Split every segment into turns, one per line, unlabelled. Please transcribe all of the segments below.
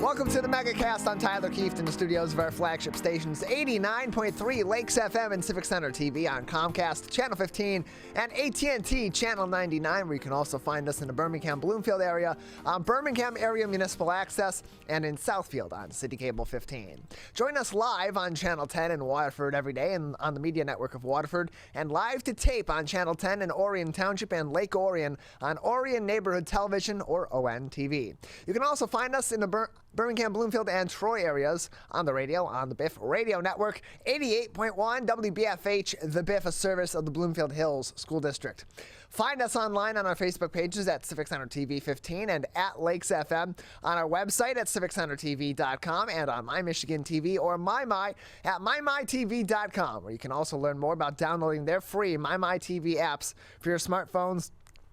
Welcome to the Megacast. I'm Tyler Kieft in the studios of our flagship stations, 89.3 Lakes FM and Civic Center TV on Comcast, Channel 15, and AT&T Channel 99, where you can also find us in the Birmingham Bloomfield area on Birmingham Area Municipal Access and in Southfield on City Cable 15. Join us live on Channel 10 in Waterford every day and on the Media Network of Waterford, and live to tape on Channel 10 in Orion Township and Lake Orion on Orion Neighborhood Television or ON TV. You can also find us in the Birmingham, Bloomfield, and Troy areas on the radio, on the Biff Radio Network, 88.1 WBFH, the Biff, a service of the Bloomfield Hills School District. Find us online on our Facebook pages at Civic Center TV 15 and at Lakes FM, on our website at civiccentertv.com, and on My Michigan TV or MyMy at mymytv.com, where you can also learn more about downloading their free MyMyTV apps for your smartphones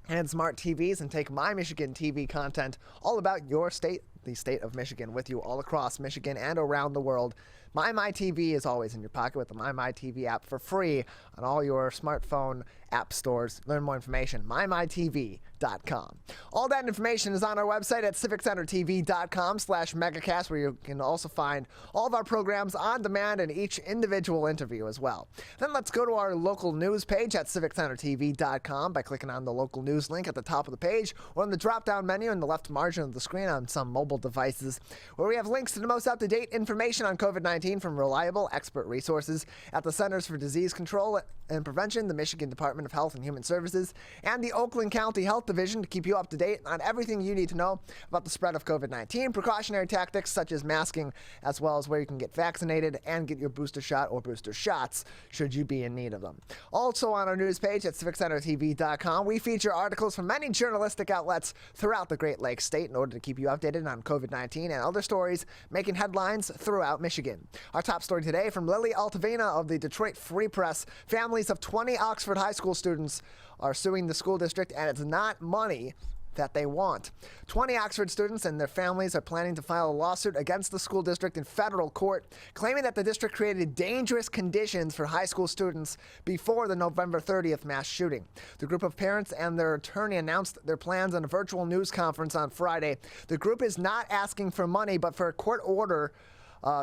and smart TVs, and take My Michigan TV content all about your state, the state of Michigan, with you all across Michigan and around the world. MyTV is always in your pocket with the MyTV app for free on all your smartphone app stores. Learn more information, mymytv.com. All that information is on our website at civiccentertv.com/megacast, where you can also find all of our programs on demand and each individual interview as well. Then let's go to our local news page at civiccentertv.com by clicking on the local news link at the top of the page or on the drop-down menu in the left margin of the screen on some mobile devices, where we have links to the most up-to-date information on COVID-19 from reliable expert resources at the Centers for Disease Control and Prevention, the Michigan Department of Health and Human Services, and the Oakland County Health Division to keep you up to date on everything you need to know about the spread of COVID-19, precautionary tactics such as masking, as well as where you can get vaccinated and get your booster shot or booster shots should you be in need of them. Also on our news page at civiccentertv.com, we feature articles from many journalistic outlets throughout the Great Lakes state in order to keep you updated on COVID-19 and other stories making headlines throughout Michigan. Our top story today from Lily Altavena of the Detroit Free Press: families of 20 Oxford High School students are suing the school district, and it's not money that they want. 20 Oxford students and their families are planning to file a lawsuit against the school district in federal court, claiming that the district created dangerous conditions for high school students before the November 30th mass shooting. The group of parents and their attorney announced their plans on a virtual news conference on Friday. The group is not asking for money, but for a court order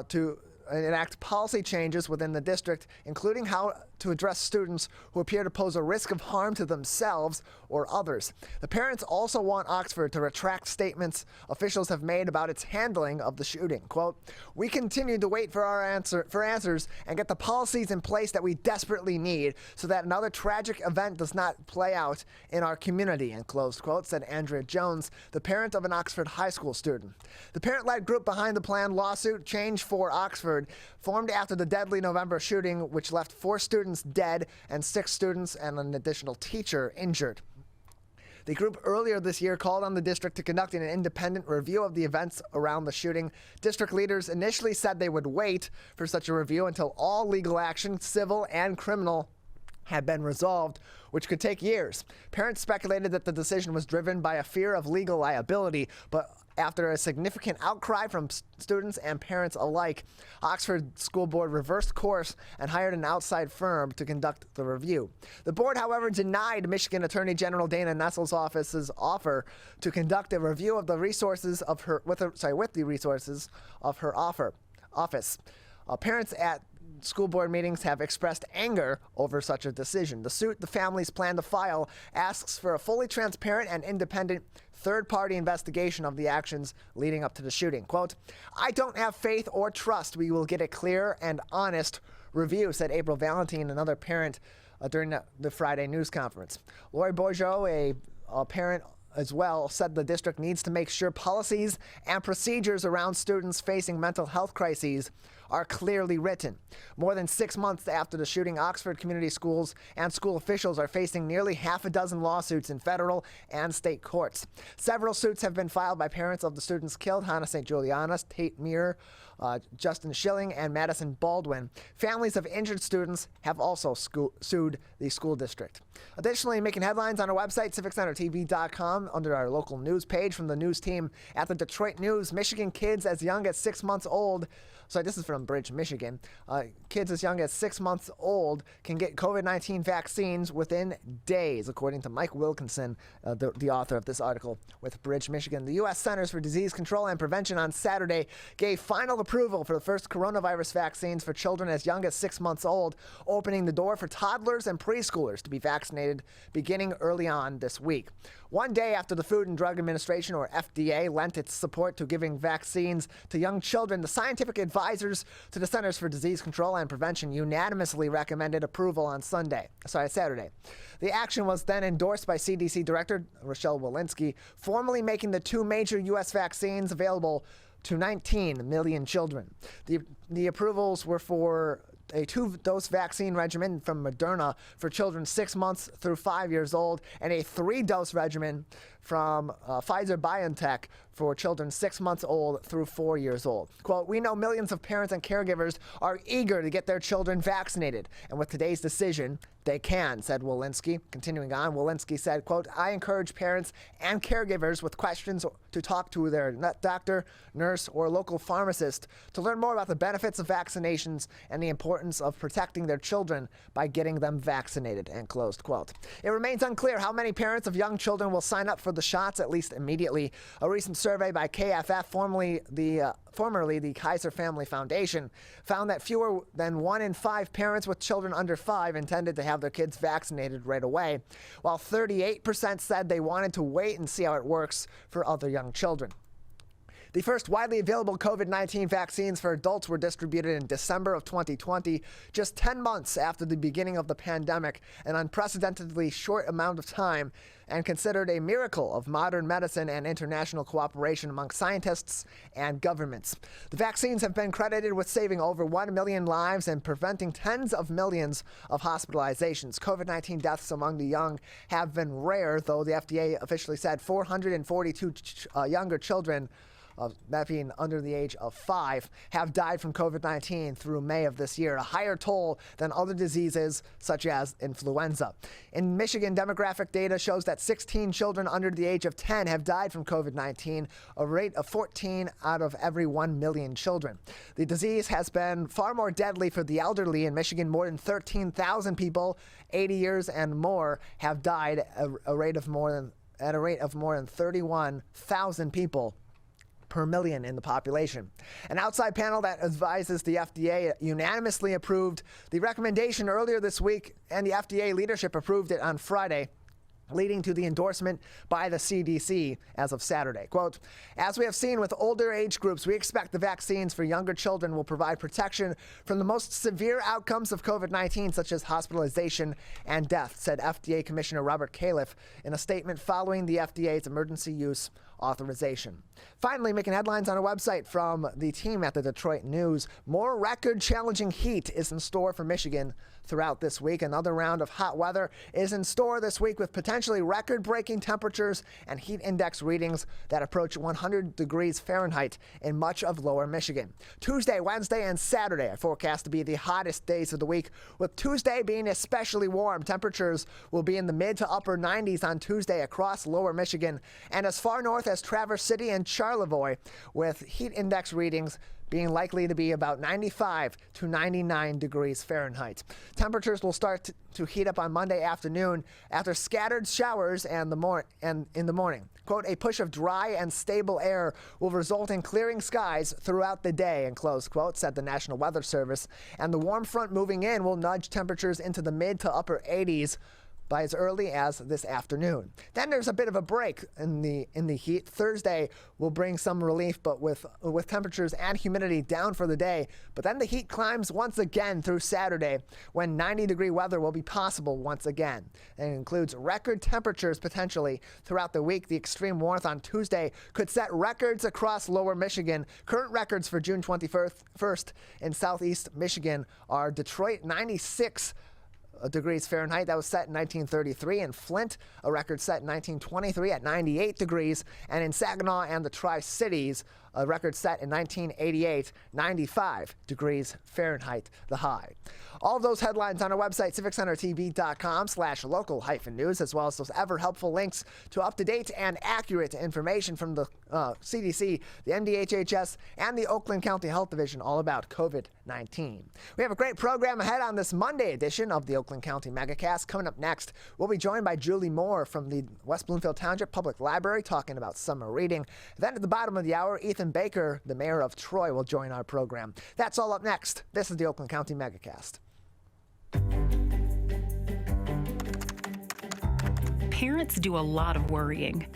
to enact policy changes within the district, including how to address students who appear to pose a risk of harm to themselves or others. The parents also want Oxford to retract statements officials have made about its handling of the shooting. Quote, "We continue to wait for answers and get the policies in place that we desperately need so that another tragic event does not play out in our community," end close quote, said Andrea Jones, the parent of an Oxford high school student. The parent-led group behind the planned lawsuit, Change for Oxford, formed after the deadly November shooting, which left 4 students dead and 6 students and an additional teacher injured. The group earlier this year called on the district to conduct an independent review of the events around the shooting. District leaders initially said they would wait for such a review until all legal action, civil and criminal, had been resolved, which could take years. Parents speculated that the decision was driven by a fear of legal liability, but after a significant outcry from students and parents alike, Oxford School Board reversed course and hired an outside firm to conduct the review. The board, however, denied Michigan Attorney General Dana Nessel's office's offer to conduct a review of the resources of her with the resources of her office. Parents at school board meetings have expressed anger over such a decision. The suit the families plan to file asks for a fully transparent and independent third-party investigation of the actions leading up to the shooting. Quote, "I don't have faith or trust we will get a clear and honest review," said April Valentine, another parent, during the Friday news conference. Lori Bourgeau, a parent as well, said the district needs to make sure policies and procedures around students facing mental health crises are clearly written. More than 6 months after the shooting, Oxford community schools and school officials are facing nearly half a dozen lawsuits in federal and state courts. Several suits have been filed by parents of the students killed: Hannah St. Juliana, Tate Muir, Justin Schilling, and Madison Baldwin. Families of injured students have also sued the school district. Additionally, making headlines on our website, civiccentertv.com, under our local news page from the news team at the Detroit News: Michigan kids as young as 6 months old. So this is from from Bridge, Michigan. Kids as young as 6 months old can get COVID-19 vaccines within days, according to Mike Wilkinson, the author of this article with Bridge, Michigan. The U.S. Centers for Disease Control and Prevention on Saturday gave final approval for the first coronavirus vaccines for children as young as 6 months old, opening the door for toddlers and preschoolers to be vaccinated beginning early on this week. One day after the Food and Drug Administration, or FDA, lent its support to giving vaccines to young children, the scientific advisors to the Centers for Disease Control and Prevention unanimously recommended approval on Saturday. The action was then endorsed by CDC Director Rochelle Walensky, formally making the two major U.S. vaccines available to 19 million children. The approvals were for a 2-dose vaccine regimen from Moderna for children 6 months through 5 years old, and a 3-dose regimen from Pfizer-BioNTech for children 6 months old through 4 years old. Quote, "We know millions of parents and caregivers are eager to get their children vaccinated, and with today's decision, they can," said Walensky. Continuing on, Walensky said, quote, "I encourage parents and caregivers with questions to talk to their doctor, nurse, or local pharmacist to learn more about the benefits of vaccinations and the importance of protecting their children by getting them vaccinated," and closed quote. It remains unclear how many parents of young children will sign up for the shots, at least immediately. A recent survey by KFF, formerly the Kaiser Family Foundation, found that fewer than 1 in 5 parents with children under 5 intended to have their kids vaccinated right away, while 38% said they wanted to wait and see how it works for other young children. The first widely available COVID-19 vaccines for adults were distributed in December of 2020, just 10 months after the beginning of the pandemic, an unprecedentedly short amount of time, and considered a miracle of modern medicine and international cooperation among scientists and governments. The vaccines have been credited with saving over 1 million lives and preventing tens of millions of hospitalizations. COVID-19 deaths among the young have been rare, though the FDA officially said 442 younger children, that being under the age of 5, have died from COVID-19 through May of this year, a higher toll than other diseases such as influenza. In Michigan, demographic data shows that 16 children under the age of 10 have died from COVID-19, a rate of 14 out of every 1 million children. The disease has been far more deadly for the elderly. In Michigan, more than 13,000 people, 80 years and more, have died at a rate of more than 31,000 people per million in the population. An outside panel that advises the FDA unanimously approved the recommendation earlier this week, and the FDA leadership approved it on Friday, leading to the endorsement by the CDC as of Saturday. Quote, "As we have seen with older age groups, we expect the vaccines for younger children will provide protection from the most severe outcomes of COVID-19, such as hospitalization and death," said FDA Commissioner Robert Califf in a statement following the FDA's emergency use authorization. Finally, making headlines on our website from the team at the Detroit News, more record-challenging heat is in store for Michigan throughout this week. Another round of hot weather is in store this week with potentially record-breaking temperatures and heat index readings that approach 100 degrees Fahrenheit in much of lower Michigan. Tuesday, Wednesday, and Saturday are forecast to be the hottest days of the week, with Tuesday being especially warm. Temperatures will be in the mid to upper 90s on Tuesday across lower Michigan and as far north as Traverse City and Charlevoix, with heat index readings being likely to be about 95 to 99 degrees Fahrenheit. Temperatures will start to heat up on Monday afternoon after scattered showers and in the morning. Quote, "A push of dry and stable air will result in clearing skies throughout the day," and close quote, said the National Weather Service. And the warm front moving in will nudge temperatures into the mid to upper 80s by as early as this afternoon. Then there's a bit of a break in the heat. Thursday will bring some relief, but with temperatures and humidity down for the day. But then the heat climbs once again through Saturday, when 90-degree weather will be possible once again. And it includes record temperatures potentially throughout the week. The extreme warmth on Tuesday could set records across lower Michigan. Current records for June 21st in southeast Michigan are Detroit, 96 degrees Fahrenheit. That was set in 1933. In Flint, a record set in 1923 at 98 degrees. And in Saginaw and the Tri-Cities, a record set in 1988, 95 degrees Fahrenheit, the high. All of those headlines on our website, civiccentertv.com/local-news, as well as those ever helpful links to up-to-date and accurate information from the CDC, the MDHHS, and the Oakland County Health Division all about COVID-19. We have a great program ahead on this Monday edition of the Oakland County Megacast. Coming up next, we'll be joined by Julie Moore from the West Bloomfield Township Public Library talking about summer reading. Then at the bottom of the hour, Ethan Baker, the mayor of Troy, will join our program. That's all up next. This is the Oakland County Megacast.
Parents do a lot of worrying.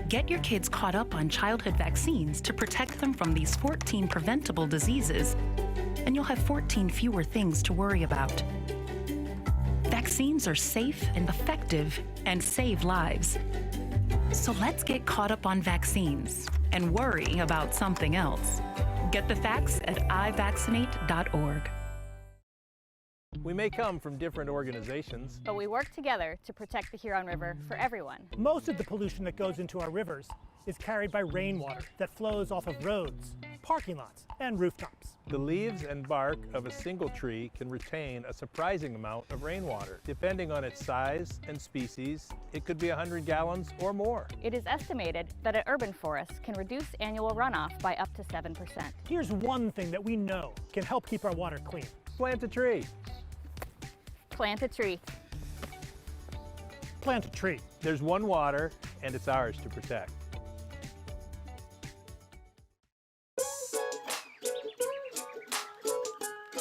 Get your kids caught up on childhood vaccines to protect them from these 14 preventable diseases, and you'll have 14 fewer things to worry about. Vaccines are safe and effective and save lives. So let's get caught up on vaccines and worry about something else. Get the facts at ivaccinate.org.
We may come from different organizations,
but we work together to protect the Huron River for everyone.
Most of the pollution that goes into our rivers is carried by rainwater that flows off of roads, parking lots, and rooftops.
The leaves and bark of a single tree can retain a surprising amount of rainwater. Depending on its size and species, it could be 100 gallons or more.
It is estimated that an urban forest can reduce annual runoff by up to 7%.
Here's one thing that we know can help keep our water clean.
Plant a tree.
Plant a tree.
Plant a tree.
There's one water, and it's ours to protect.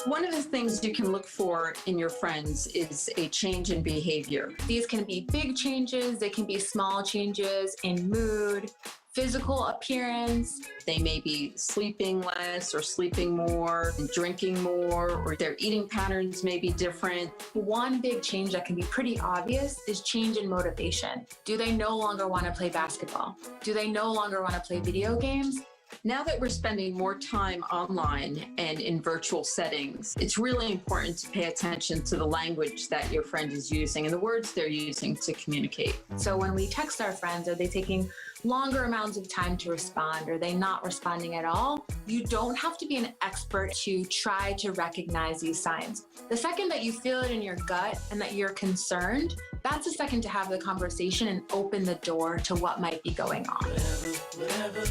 One of the things you can look for in your friends is a change in behavior.
These can be big changes, they can be small changes in mood, physical appearance.
They may be sleeping less or sleeping more, drinking more, or their eating patterns may be different.
One big change that can be pretty obvious is change in motivation. Do they no longer want to play basketball? Do they no longer want to play video games?
Now that we're spending more time online and in virtual settings, it's really important to pay attention to the language that your friend is using and the words they're using to communicate.
So when we text our friends, are they taking longer amounts of time to respond? Are they not responding at all? You don't have to be an expert to try to recognize these signs. The second that you feel it in your gut and that you're concerned, that's the second to have the conversation and open the door to what might be going on.
Whatever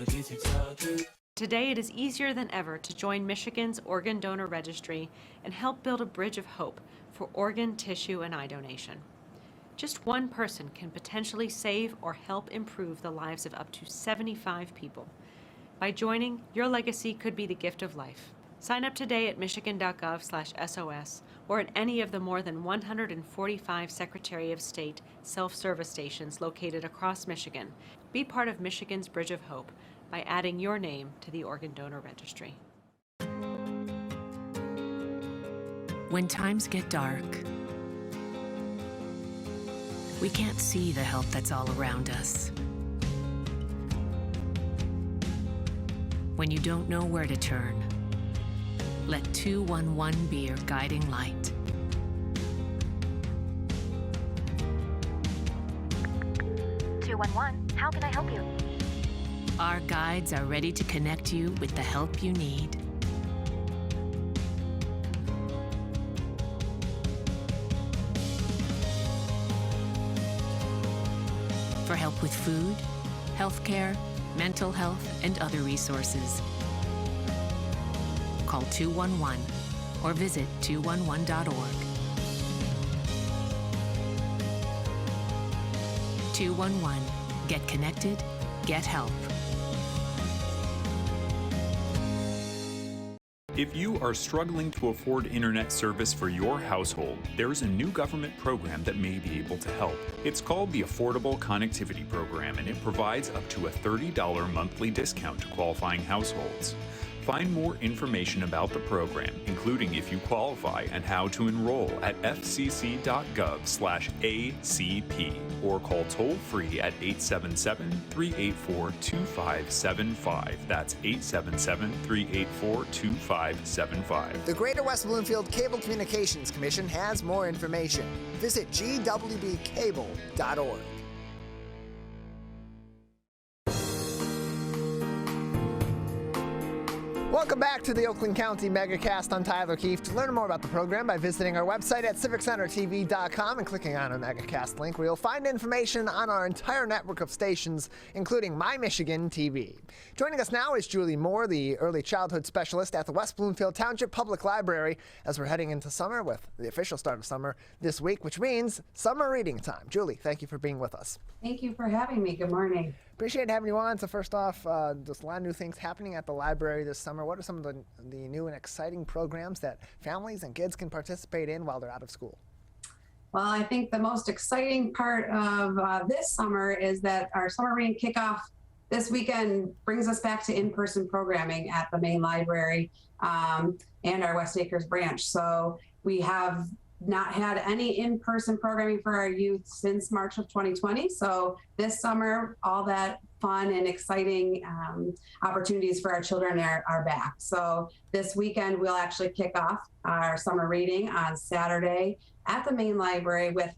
gets you talking. Today, it is easier than ever to join Michigan's Organ Donor Registry and help build a bridge of hope for organ, tissue, and eye donation. Just one person can potentially save or help improve the lives of up to 75 people. By joining, your legacy could be the gift of life. Sign up today at michigan.gov/SOS or at any of the more than 145 Secretary of State self-service stations located across Michigan. Be part of Michigan's Bridge of Hope by adding your name to the Organ Donor Registry.
When times get dark, we can't see the help that's all around us. When you don't know where to turn, let 211 be your guiding light.
How can I help you?
Our guides are ready to connect you with the help you need. For help with food, healthcare, mental health, and other resources, call 211 or visit 211.org. 211. Get connected, get help.
If you are struggling to afford internet service for your household, there's a new government program that may be able to help. It's called the Affordable Connectivity Program, and it provides up to a $30 monthly discount to qualifying households. Find more information about the program, including if you qualify and how to enroll at fcc.gov/ACP or call toll-free at 877-384-2575. That's 877-384-2575.
The Greater West Bloomfield Cable Communications Commission has more information. Visit gwbcable.org. Welcome back to the Oakland County Megacast. I'm Tyler Kieft. Learn more about the program by visiting our website at civiccentertv.com and clicking on a Megacast link, where you'll find information on our entire network of stations, including My Michigan TV. Joining us now is Julie Moore, the early childhood specialist at the West Bloomfield Township Public Library, as we're heading into summer with the official start of summer this week, which means summer reading time. Julie, thank you for being with us.
Thank you for having me. Good morning.
Appreciate having you on. So first off, just a lot of new things happening at the library this summer. What are some of the new and exciting programs that families and kids can participate in while they're out of school?
Well, I think the most exciting part of this summer is that our summer reading kickoff this weekend brings us back to in-person programming at the main library and our West Acres branch. So we have not had any in-person programming for our youth since March of 2020. So this summer, all that fun and exciting opportunities for our children are back. So this weekend, we'll actually kick off our summer reading on Saturday at the main library with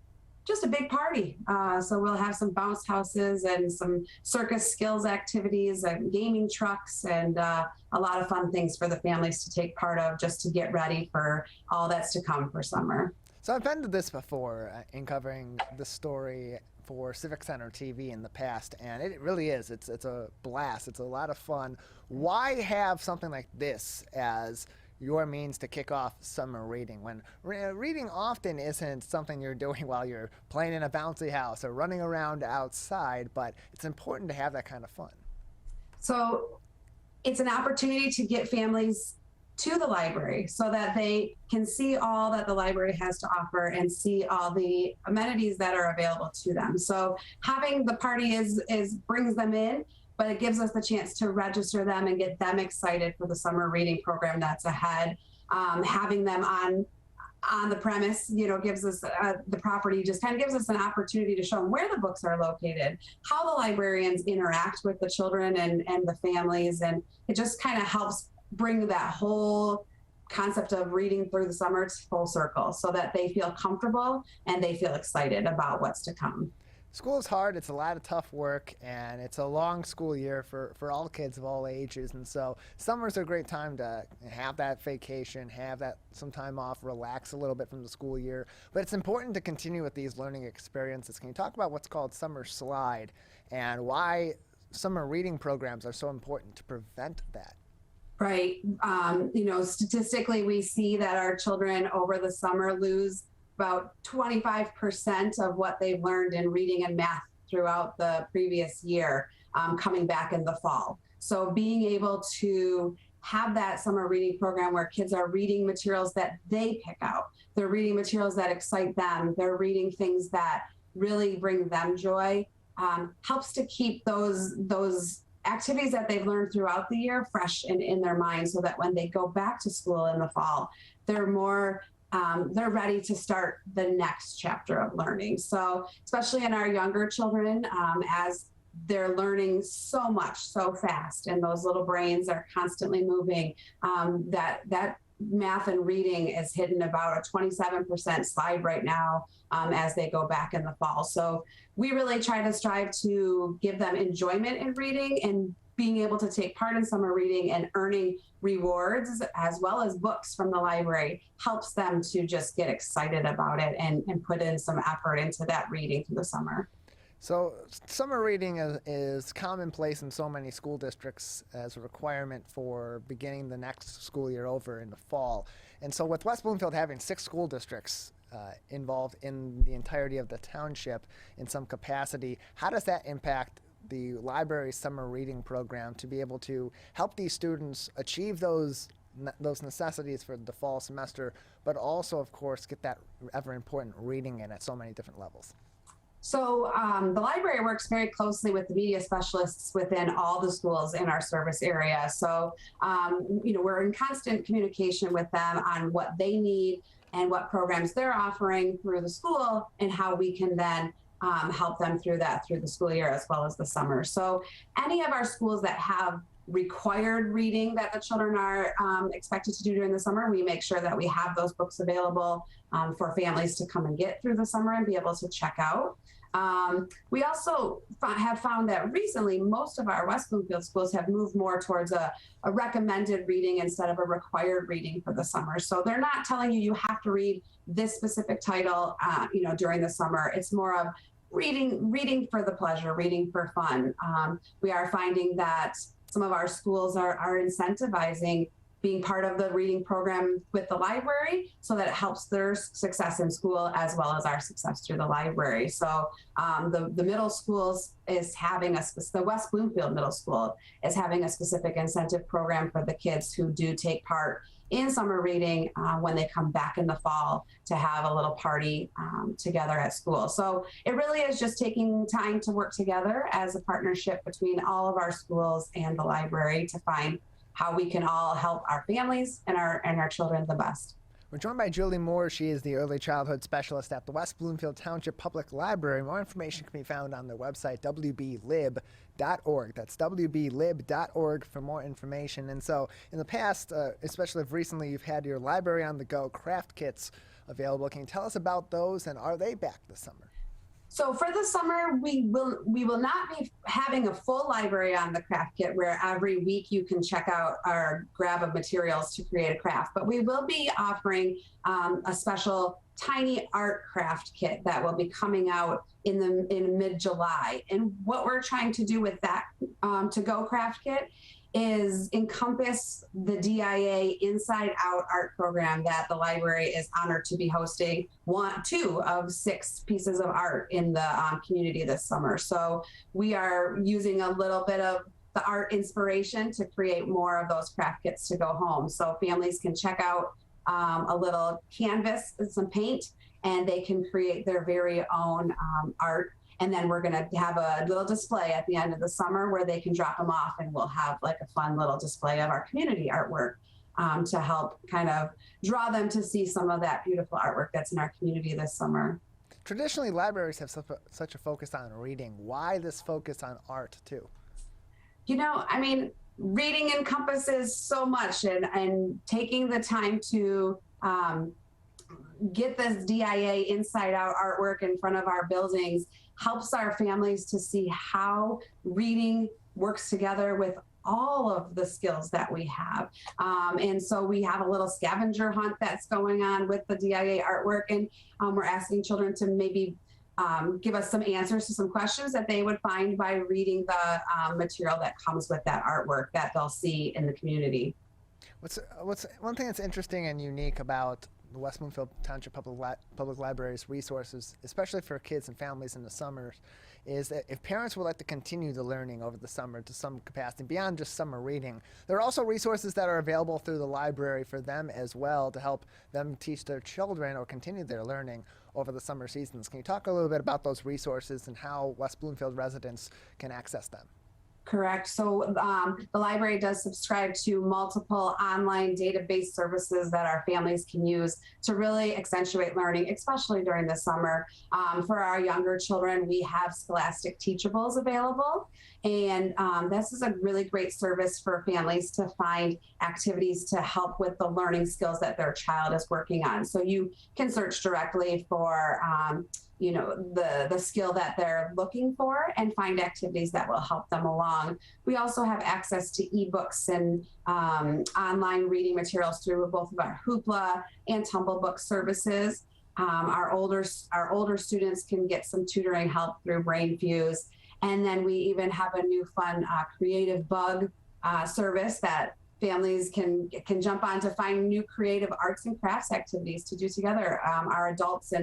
just a big party. So we'll have some bounce houses and some circus skills activities and gaming trucks and a lot of fun things for the families to take part of just to get ready for all that's to come for summer.
So I've been to this before in covering the story for Civic Center TV in the past, and it really is. It's a blast. It's a lot of fun. Why have something like this as your means to kick off summer reading when reading often isn't something you're doing while you're playing in a bouncy house or running around outside, but it's important to have that kind of fun?
So it's an opportunity to get families to the library so that they can see all that the library has to offer and see all the amenities that are available to them. So having the party is brings them in, but it gives us the chance to register them and get them excited for the summer reading program that's ahead. Having them on the premise, gives us the property, just kind of gives us an opportunity to show them where the books are located, how the librarians interact with the children and the families, and it just kind of helps bring that whole concept of reading through the summer full circle so that they feel comfortable and they feel excited about what's to come.
School is hard. It's a lot of tough work, and it's a long school year for all kids of all ages. And so summer's a great time to have that vacation, have that some time off, relax a little bit from the school year. But it's important to continue with these learning experiences. Can you talk about what's called Summer Slide and why summer reading programs are so important to prevent that?
Right. Statistically, we see that our children over the summer lose about 25% of what they've learned in reading and math throughout the previous year, coming back in the fall. So being able to have that summer reading program where kids are reading materials that they pick out, they're reading materials that excite them, they're reading things that really bring them joy, helps to keep those activities that they've learned throughout the year fresh and in their mind, so that when they go back to school in the fall, they're ready to start the next chapter of learning. So especially in our younger children, as they're learning so much so fast and those little brains are constantly moving, that math and reading is hitting about a 27% slide right now as they go back in the fall. So we really try to strive to give them enjoyment in reading and being able to take part in summer reading and earning rewards as well as books from the library helps them to just get excited about it and put in some effort into that reading through the summer.
So summer reading is commonplace in so many school districts as a requirement for beginning the next school year over in the fall. And so with West Bloomfield having 6 school districts involved in the entirety of the township in some capacity, how does that impact the library's summer reading program to be able to help these students achieve those necessities for the fall semester, but also, of course, get that ever important reading in at so many different levels?
So the library works very closely with the media specialists within all the schools in our service area. So, we're in constant communication with them on what they need and what programs they're offering through the school and how we can then help them through the school year as well as the summer. So any of our schools that have required reading that the children are expected to do during the summer, we make sure that we have those books available for families to come and get through the summer and be able to check out. We also have found that recently most of our West Bloomfield schools have moved more towards a recommended reading instead of a required reading for the summer. So they're not telling you have to read this specific title, during the summer. It's more of reading for the pleasure, reading for fun. We are finding that some of our schools are incentivizing being part of the reading program with the library so that it helps their success in school as well as our success through the library. So the middle schools is having the West Bloomfield Middle School is having a specific incentive program for the kids who do take part in summer reading when they come back in the fall to have a little party together at school. So it really is just taking time to work together as a partnership between all of our schools and the library to find how we can all help our families and our children the best.
We're joined by Julie Moore. She is the early childhood specialist at the West Bloomfield Township Public Library. More information can be found on their website, wblib.org. That's wblib.org for more information. And so in the past, especially if recently you've had your library on the go craft kits available. Can you tell us about those, and are they back this summer?
So for the summer, we will not be having a full library on the craft kit where every week you can check out our grab of materials to create a craft, but we will be offering a special tiny art craft kit that will be coming out in mid-July. And what we're trying to do with that to-go craft kit is encompass the DIA Inside Out art program that the library is honored to be hosting 2 of 6 pieces of art in the community this summer. So we are using a little bit of the art inspiration to create more of those craft kits to go home. So families can check out a little canvas and some paint, and they can create their very own art. And then we're going to have a little display at the end of the summer where they can drop them off, and we'll have like a fun little display of our community artwork to help kind of draw them to see some of that beautiful artwork that's in our community this summer.
Traditionally, libraries have such a focus on reading. Why this focus on art too?
Reading encompasses so much, and taking the time to get this DIA Inside Out artwork in front of our buildings helps our families to see how reading works together with all of the skills that we have. And so we have a little scavenger hunt that's going on with the DIA artwork, and we're asking children to maybe give us some answers to some questions that they would find by reading the material that comes with that artwork that they'll see in the community.
What's one thing that's interesting and unique about the West Bloomfield Township Public Library's resources, especially for kids and families in the summers, is that if parents would like to continue the learning over the summer to some capacity, beyond just summer reading, there are also resources that are available through the library for them as well to help them teach their children or continue their learning over the summer seasons. Can you talk a little bit about those resources and how West Bloomfield residents can access them?
Correct. So the library does subscribe to multiple online database services that our families can use to really accentuate learning, especially during the summer. For our younger children, we have Scholastic Teachables available. And this is a really great service for families to find activities to help with the learning skills that their child is working on. So you can search directly for the skill that they're looking for and find activities that will help them along. We also have access to ebooks and online reading materials through both of our Hoopla and Tumblebook services. Our older students can get some tutoring help through BrainFuse. And then we even have a new fun creative bug service that families can jump on to find new creative arts and crafts activities to do together. Our adults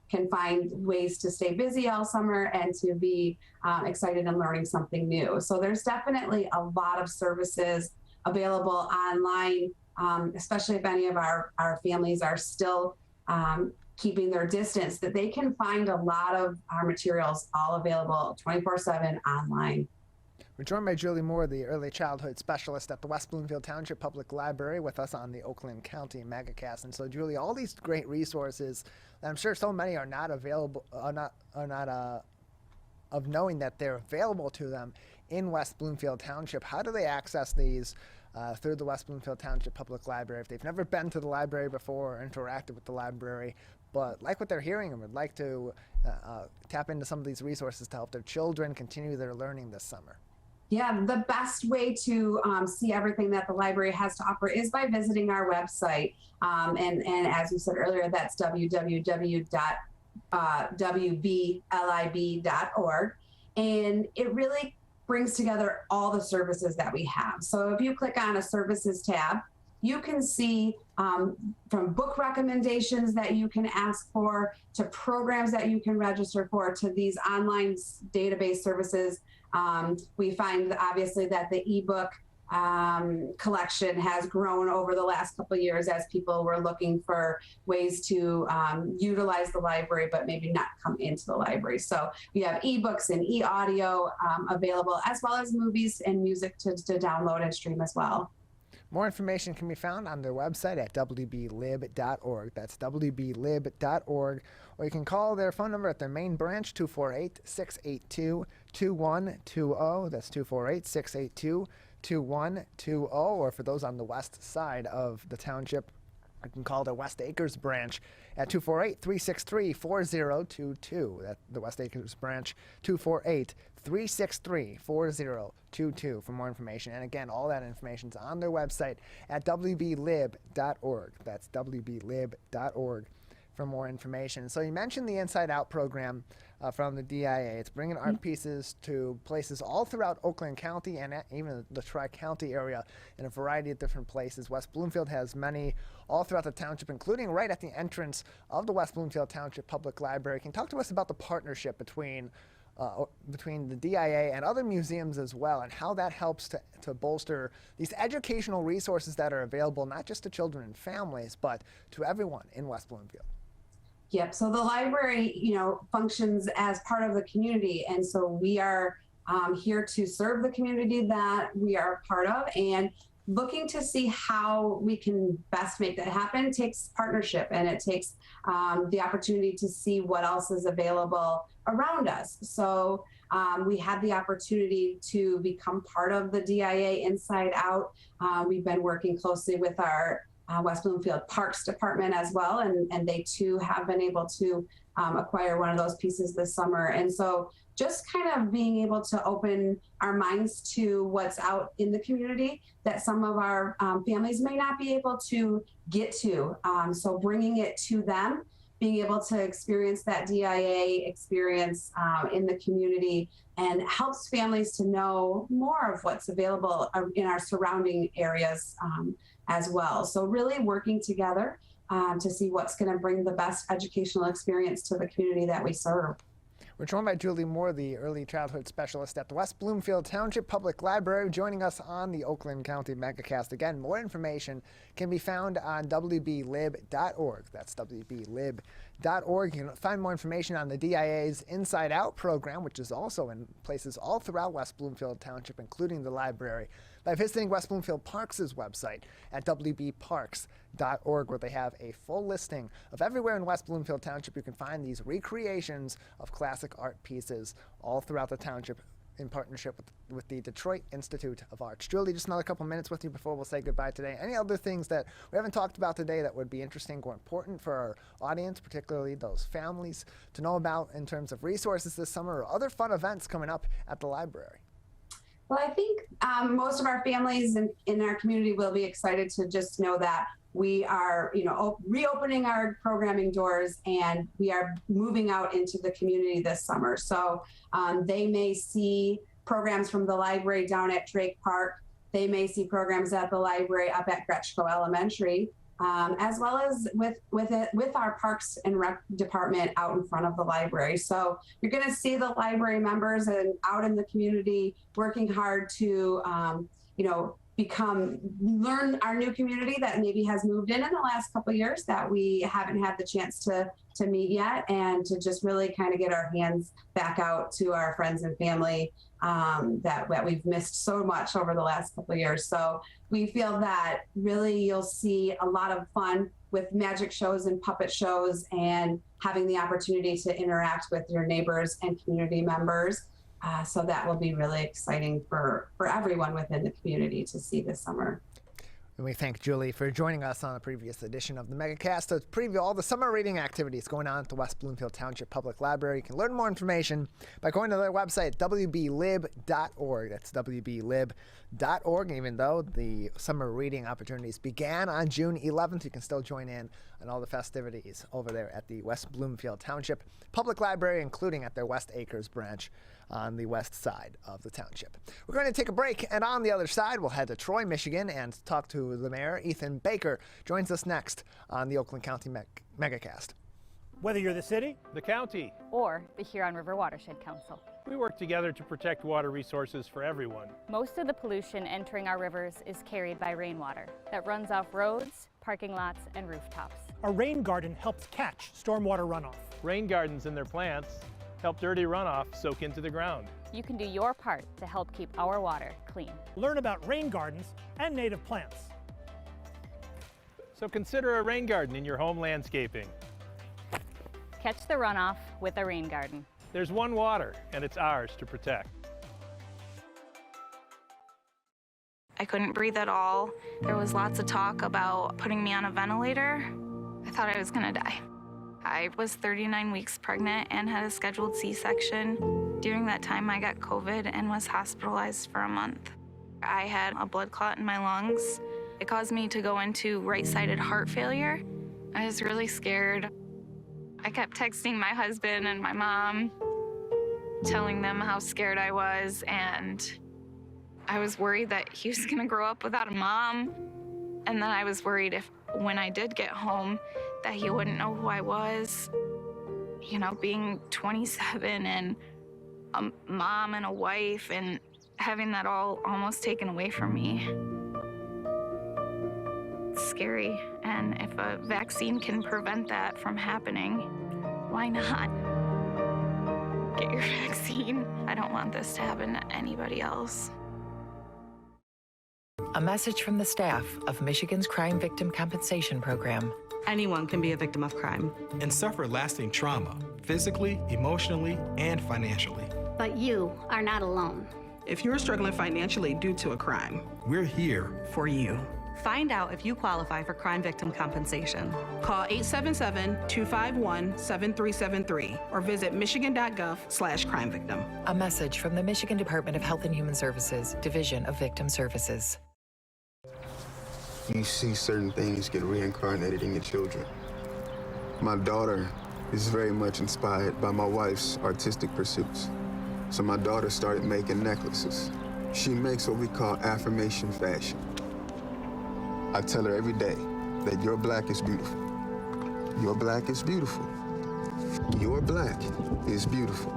can find ways to stay busy all summer and to be excited and learning something new. So there's definitely a lot of services available online, especially if any of our families are still keeping their distance, that they can find a lot of our materials all available 24/7 online.
We're joined by Julie Moore, the early childhood specialist at the West Bloomfield Township Public Library, with us on the Oakland County Megacast. And so, Julie, all these great resources, I'm sure so many are not available, of knowing that they're available to them in West Bloomfield Township. How do they access these through the West Bloomfield Township Public Library? If they've never been to the library before or interacted with the library, but like what they're hearing and would like to tap into some of these resources to help their children continue their learning this summer.
Yeah, the best way to see everything that the library has to offer is by visiting our website. And as you said earlier, that's www.wblib.org. And it really brings together all the services that we have. So if you click on a services tab, you can see from book recommendations that you can ask for, to programs that you can register for, to these online database services. We find obviously that the ebook collection has grown over the last couple of years as people were looking for ways to utilize the library, but maybe not come into the library. So we have ebooks and e-audio available, as well as movies and music to download and stream as well.
More information can be found on their website at wblib.org. That's wblib.org. Or you can call their phone number at their main branch, 248-682-2120. That's 248-682-2120. Or for those on the west side of the township, you can call their West Acres branch at 248-363-4022. That's the West Acres branch, 248-363-4022 for more information. And again, all that information is on their website at wblib.org. That's wblib.org for more information. So you mentioned the Inside Out program from the DIA. It's bringing art pieces to places all throughout Oakland County and even the Tri-County area in a variety of different places. West Bloomfield has many all throughout the township, including right at the entrance of the West Bloomfield Township Public Library. Can you talk to us about the partnership between the DIA and other museums as well, and how that helps to bolster these educational resources that are available not just to children and families, but to everyone in West Bloomfield?
Yep. So the library, functions as part of the community. And so we are here to serve the community that we are a part of, and looking to see how we can best make that happen takes partnership, and it takes the opportunity to see what else is available around us. So we had the opportunity to become part of the DIA Inside Out. We've been working closely with our West Bloomfield Parks Department as well, and they too have been able to acquire one of those pieces this summer. And so just kind of being able to open our minds to what's out in the community that some of our families may not be able to get to. So bringing it to them, being able to experience that DIA experience in the community, and helps families to know more of what's available in our surrounding areas as well. So really working together to see what's going to bring the best educational experience to the community that we serve.
We're joined by Julie Moore, the early childhood specialist at the West Bloomfield Township Public Library, joining us on the Oakland County Megacast. Again, more information can be found on wblib.org. That's wblib.org. You can find more information on the DIA's Inside Out program, which is also in places all throughout West Bloomfield Township, including the library, by visiting West Bloomfield Parks' website at wbparks.org, where they have a full listing of everywhere in West Bloomfield Township you can find these recreations of classic art pieces all throughout the township in partnership with the Detroit Institute of Arts. Julie, just another couple minutes with you before we'll say goodbye today. Any other things that we haven't talked about today that would be interesting or important for our audience, particularly those families, to know about in terms of resources this summer or other fun events coming up at the library?
Well, I think most of our families in our community will be excited to just know that we are, reopening our programming doors, and we are moving out into the community this summer. So they may see programs from the library down at Drake Park. They may see programs at the library up at Gretschko Elementary, as well as with our Parks and Rec department out in front of the library. So you're going to see the library members and out in the community working hard to, learn our new community that maybe has moved in the last couple of years that we haven't had the chance to meet yet, and to just really kind of get our hands back out to our friends and family that we've missed so much over the last couple of years. So we feel that really you'll see a lot of fun with magic shows and puppet shows, and having the opportunity to interact with your neighbors and community members. So that will be really exciting for everyone within the community to see this summer.
And we thank Julie for joining us on a previous edition of the Megacast to preview all the summer reading activities going on at the West Bloomfield Township Public Library. You can learn more information by going to their website, wblib.org. That's wblib.org. Even though the summer reading opportunities began on June 11th, you can still join in on all the festivities over there at the West Bloomfield Township Public Library, including at their West Acres branch on the west side of the township. We're going to take a break, and on the other side, we'll head to Troy, Michigan, and talk to the mayor. Ethan Baker joins us next on the Oakland County Megacast.
Whether you're the city,
The county.
or the Huron River Watershed Council.
We work together to protect water resources for everyone.
Most of the pollution entering our rivers is carried by rainwater that runs off roads, parking lots, and rooftops.
a rain garden helps catch stormwater runoff.
Rain gardens and their plants help dirty runoff soak into the ground.
You can do your part to help keep our water clean.
Learn about rain gardens and native plants.
So consider a rain garden in your home landscaping.
Catch the runoff with a rain garden.
There's one water, and it's ours to protect.
I couldn't breathe at all. There was lots of talk about putting me on a ventilator. I thought I was gonna die. I was 39 weeks pregnant and had a scheduled C-section. During that time, I got COVID and was hospitalized for a month. I had a blood clot in my lungs. It caused me to go into right-sided heart failure. I was really scared. I kept texting my husband and my mom, telling them how scared I was, and I was worried that he was gonna grow up without a mom. And then I was worried if, when I did get home, that he wouldn't know who I was. You know, being 27 and a mom and a wife and having that all almost taken away from me. It's scary, and if a vaccine can prevent that from happening, why not? Get your vaccine. I don't want this to happen to anybody else.
A message from the staff of Michigan's Crime Victim Compensation Program.
Anyone can be a victim of crime
and suffer lasting trauma, physically, emotionally, and financially.
But you are not alone.
If you're struggling financially due to a crime,
we're here
for you.
Find out if you qualify for crime victim compensation.
Call 877-251-7373 or visit michigan.gov/crime-victim.
A message from the Michigan Department of Health and Human Services, Division of Victim Services.
You see certain things get reincarnated in your children. My daughter is very much inspired by my wife's artistic pursuits. So my daughter started making necklaces. She makes what we call affirmation fashion. I tell her every day that your black is beautiful. Your black is beautiful. Your black is beautiful.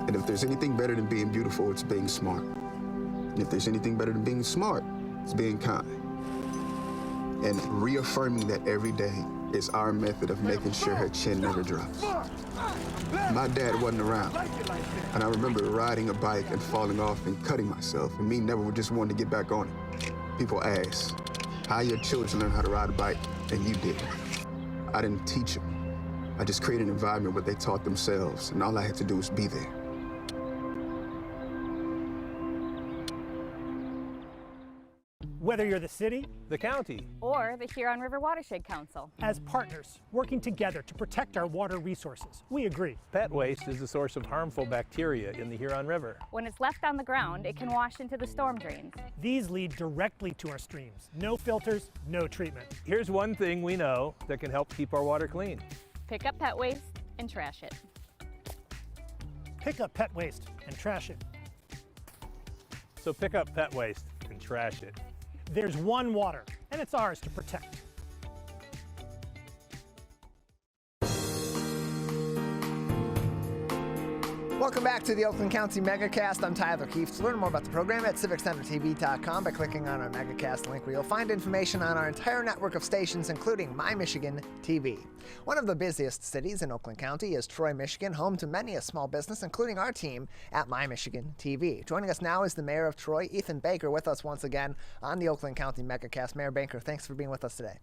And if there's anything better than being beautiful, it's being smart. And if there's anything better than being smart, it's being kind. And reaffirming that every day is our method of making sure her chin never drops. My dad wasn't around, and I remember riding a bike and falling off and cutting myself, and me never just wanting to get back on it. People ask, how your children learn how to ride a bike, and you did. I didn't teach them. I just created an environment where they taught themselves, and all I had to do was be there.
Whether you're the city,
the county,
or the Huron River Watershed Council.
As partners working together to protect our water resources, we agree.
Pet waste is the source of harmful bacteria in the Huron River.
When it's left on the ground, it can wash into the storm drains.
These lead directly to our streams. No filters, no treatment.
Here's one thing we know that can help keep our water clean.
Pick up pet waste and trash it.
Pick up pet waste and trash it.
So pick up pet waste and trash it.
There's one water, and it's ours to protect.
Welcome back to the Oakland County Megacast. I'm Tyler Kieft. Learn more about the program at civiccentertv.com by clicking on our Megacast link, where you'll find information on our entire network of stations, including My Michigan TV. One of the busiest cities in Oakland County is Troy, Michigan, home to many a small business, including our team at My Michigan TV. Joining us now is the mayor of Troy, Ethan Baker, with us once again on the Oakland County Megacast. Mayor Baker, thanks for being with us today.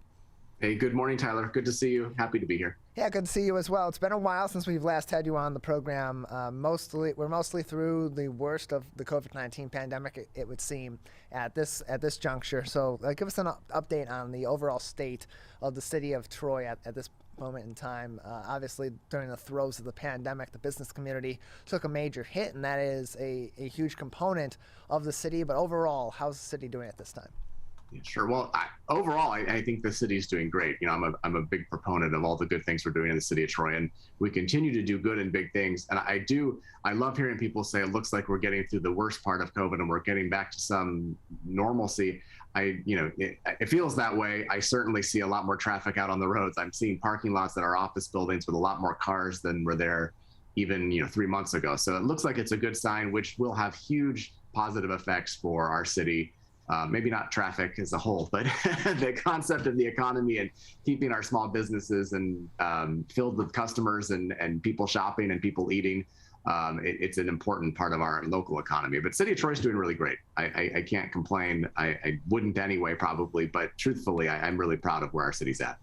Hey, good morning, Tyler. Good to see you. Happy to be here.
Yeah, good to see you as well. It's been a while since we've last had you on the program. We're mostly through the worst of the COVID-19 pandemic, it would seem, at this juncture. So give us an update on the overall state of the city of Troy at this moment in time. Obviously, during the throes of the pandemic, the business community took a major hit, and that is a huge component of the city. But overall, how's the city doing at this time?
Sure. Well, overall, I think the city is doing great. I'm a big proponent of all the good things we're doing in the city of Troy, and we continue to do good and big things. And I love hearing people say it looks like we're getting through the worst part of COVID and we're getting back to some normalcy. It feels that way. I certainly see a lot more traffic out on the roads. I'm seeing parking lots at our office buildings with a lot more cars than were there even 3 months ago. So it looks like it's a good sign, which will have huge positive effects for our city. Maybe not traffic as a whole, but the concept of the economy and keeping our small businesses and filled with customers and people shopping and people eating. It's an important part of our local economy. But City of Troy is doing really great. I can't complain. I wouldn't anyway, probably. But truthfully, I'm really proud of where our city's at.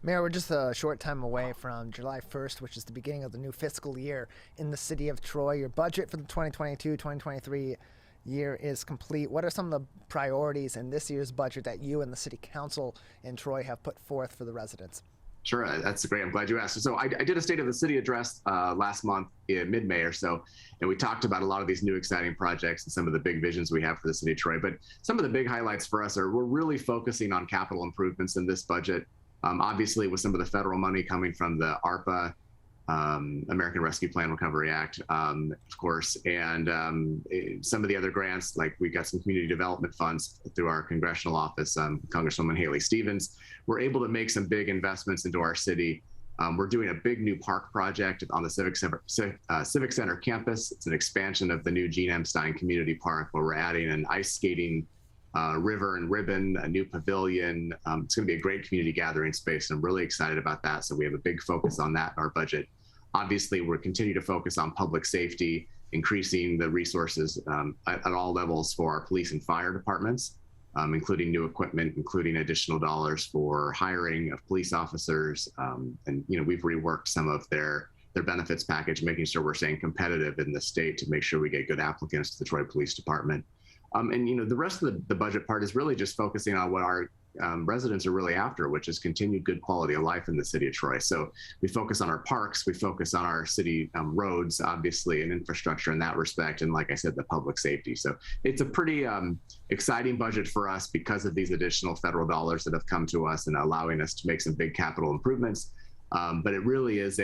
Mayor, we're just a short time away from July 1st, which is the beginning of the new fiscal year in the city of Troy. Your budget for the 2022-2023 year is complete. What are some of the priorities in this year's budget that you and the city council in Troy have put forth for the residents?
Sure, that's great. I'm glad you asked. So I did a State of the City address last month in mid-May or so, and we talked about a lot of these new exciting projects and some of the big visions we have for the city of Troy. But some of the big highlights for us are we're really focusing on capital improvements in this budget. Obviously, with some of the federal money coming from the ARPA, American Rescue Plan Recovery Act, of course, and some of the other grants, like we got some community development funds through our congressional office, Congresswoman Haley Stevens. We're able to make some big investments into our city. We're doing a big new park project on the Civic Center campus. It's an expansion of the new Gene M. Stein Community Park, where we're adding an ice skating river and ribbon, a new pavilion. It's going to be a great community gathering space, and I'm really excited about that. So we have a big focus on that in our budget. Obviously, we're continuing to focus on public safety, increasing the resources at all levels for our police and fire departments, including new equipment, including additional dollars for hiring of police officers. And we've reworked some of their benefits package, making sure we're staying competitive in the state to make sure we get good applicants to the Troy Police Department. And the rest of the budget part is really just focusing on what our residents are really after, which is continued good quality of life in the city of Troy. So we focus on our parks, we focus on our city roads, obviously, and infrastructure in that respect. And like I said, the public safety. So it's a pretty exciting budget for us because of these additional federal dollars that have come to us and allowing us to make some big capital improvements. But it really is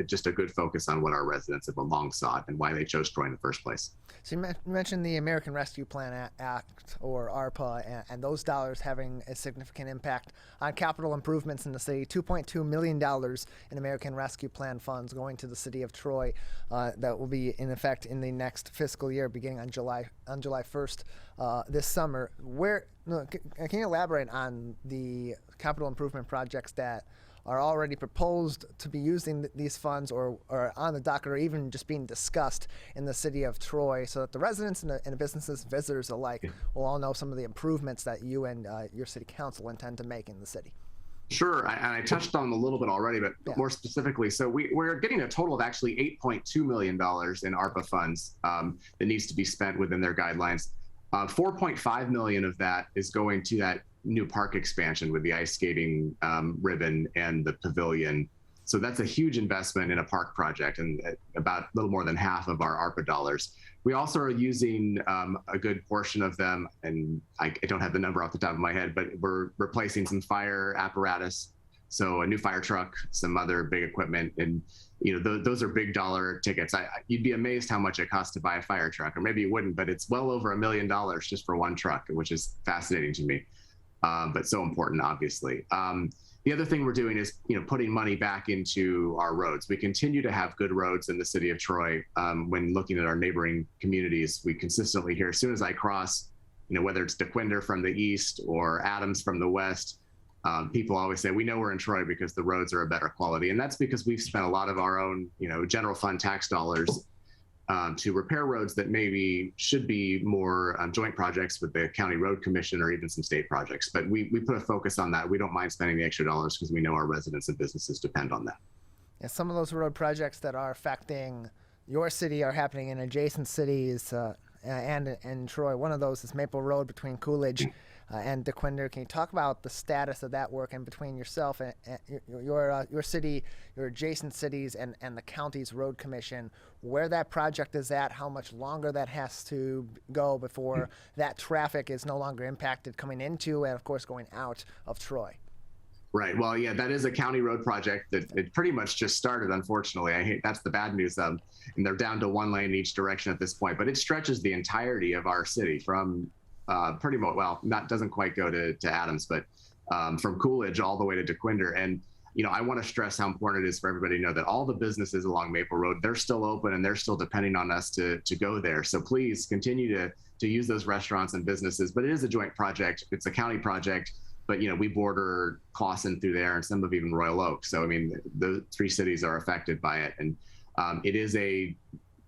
just a good focus on what our residents have long sought and why they chose Troy in the first place.
So you mentioned the American Rescue Plan Act, or ARPA, and those dollars having a significant impact on capital improvements in the city. $2.2 million in American Rescue Plan funds going to the city of Troy that will be in effect in the next fiscal year, beginning on July 1st this summer. Can you elaborate on the capital improvement projects that are already proposed to be using these funds or on the docket or even just being discussed in the city of Troy, so that the residents and the businesses, visitors alike, will all know some of the improvements that you and your city council intend to make in the city?
Sure, and I touched on them a little bit already, but more specifically, so we're getting a total of actually $8.2 million in ARPA funds that needs to be spent within their guidelines. 4.5 million of that is going to that new park expansion with the ice skating ribbon and the pavilion. So that's a huge investment in a park project, and about a little more than half of our ARPA dollars. We also are using a good portion of them, and I don't have the number off the top of my head, but we're replacing some fire apparatus. So a new fire truck, some other big equipment, and those are big dollar tickets. You'd be amazed how much it costs to buy a fire truck, or maybe you wouldn't, but it's well over $1 million just for one truck, which is fascinating to me. But so important, obviously. The other thing we're doing is, putting money back into our roads. We continue to have good roads in the city of Troy. When looking at our neighboring communities, we consistently hear, as soon as I cross, whether it's DeQuinder from the east or Adams from the west, people always say, we know we're in Troy because the roads are a better quality. And that's because we've spent a lot of our own, general fund tax dollars to repair roads that maybe should be more joint projects with the county road commission or even some state projects. But we put a focus on that. We don't mind spending the extra dollars because we know our residents and businesses depend on that.
Yeah, some of those road projects that are affecting your city are happening in adjacent cities and in Troy. One of those is Maple Road between Coolidge and DeQuinder. Can you talk about the status of that work and between yourself and your city, your adjacent cities, and the county's road commission, where that project is at, how much longer that has to go before that traffic is no longer impacted coming into and, of course, going out of Troy?
Right. Well, yeah, that is a county road project that it pretty much just started, unfortunately. That's the bad news. And they're down to one lane in each direction at this point, but it stretches the entirety of our city from pretty much, well, doesn't quite go to Adams, but from Coolidge all the way to DeQuinder. And, I want to stress how important it is for everybody to know that all the businesses along Maple Road, they're still open and they're still depending on us to go there. So please continue to use those restaurants and businesses, but it is a joint project. It's a county project. But, we border Clawson through there and some of even Royal Oak. So, I mean, the three cities are affected by it. And it is a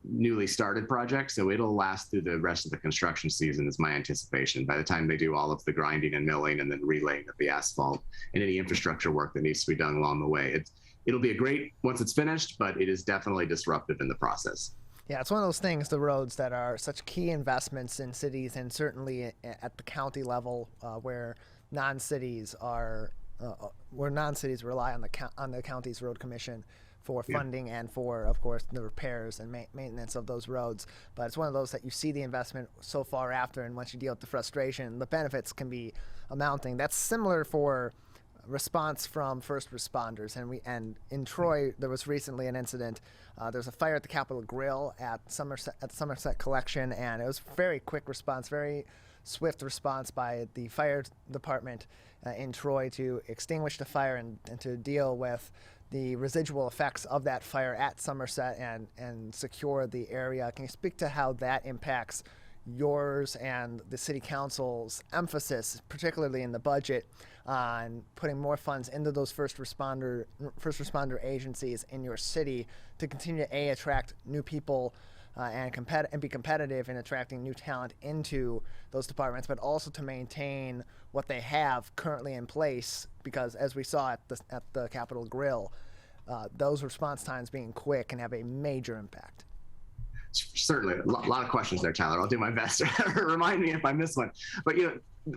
newly started project, so it'll last through the rest of the construction season is my anticipation. By the time they do all of the grinding and milling and then relaying of the asphalt and any infrastructure work that needs to be done along the way. It'll be a great once it's finished, but it is definitely disruptive in the process.
Yeah, it's one of those things, the roads that are such key investments in cities and certainly at the county level where non-cities rely on the county's road commission for funding and for, of course, the repairs and maintenance of those roads. But it's one of those that you see the investment so far after, and once you deal with the frustration, the benefits can be amounting. That's similar for response from first responders. And in Troy, there was recently an incident. There's a fire at the Capitol Grill at Somerset Collection, and it was very quick response, very swift response by the fire department in Troy to extinguish the fire and to deal with the residual effects of that fire at Somerset and secure the area. Can you speak to how that impacts yours and the city council's emphasis, particularly in the budget, on putting more funds into those first responder agencies in your city to continue to attract new people and be competitive in attracting new talent into those departments, but also to maintain what they have currently in place? Because as we saw at the Capitol Grill, those response times being quick can have a major impact.
Certainly, a lot of questions there, Tyler. I'll do my best to remind me if I miss one. But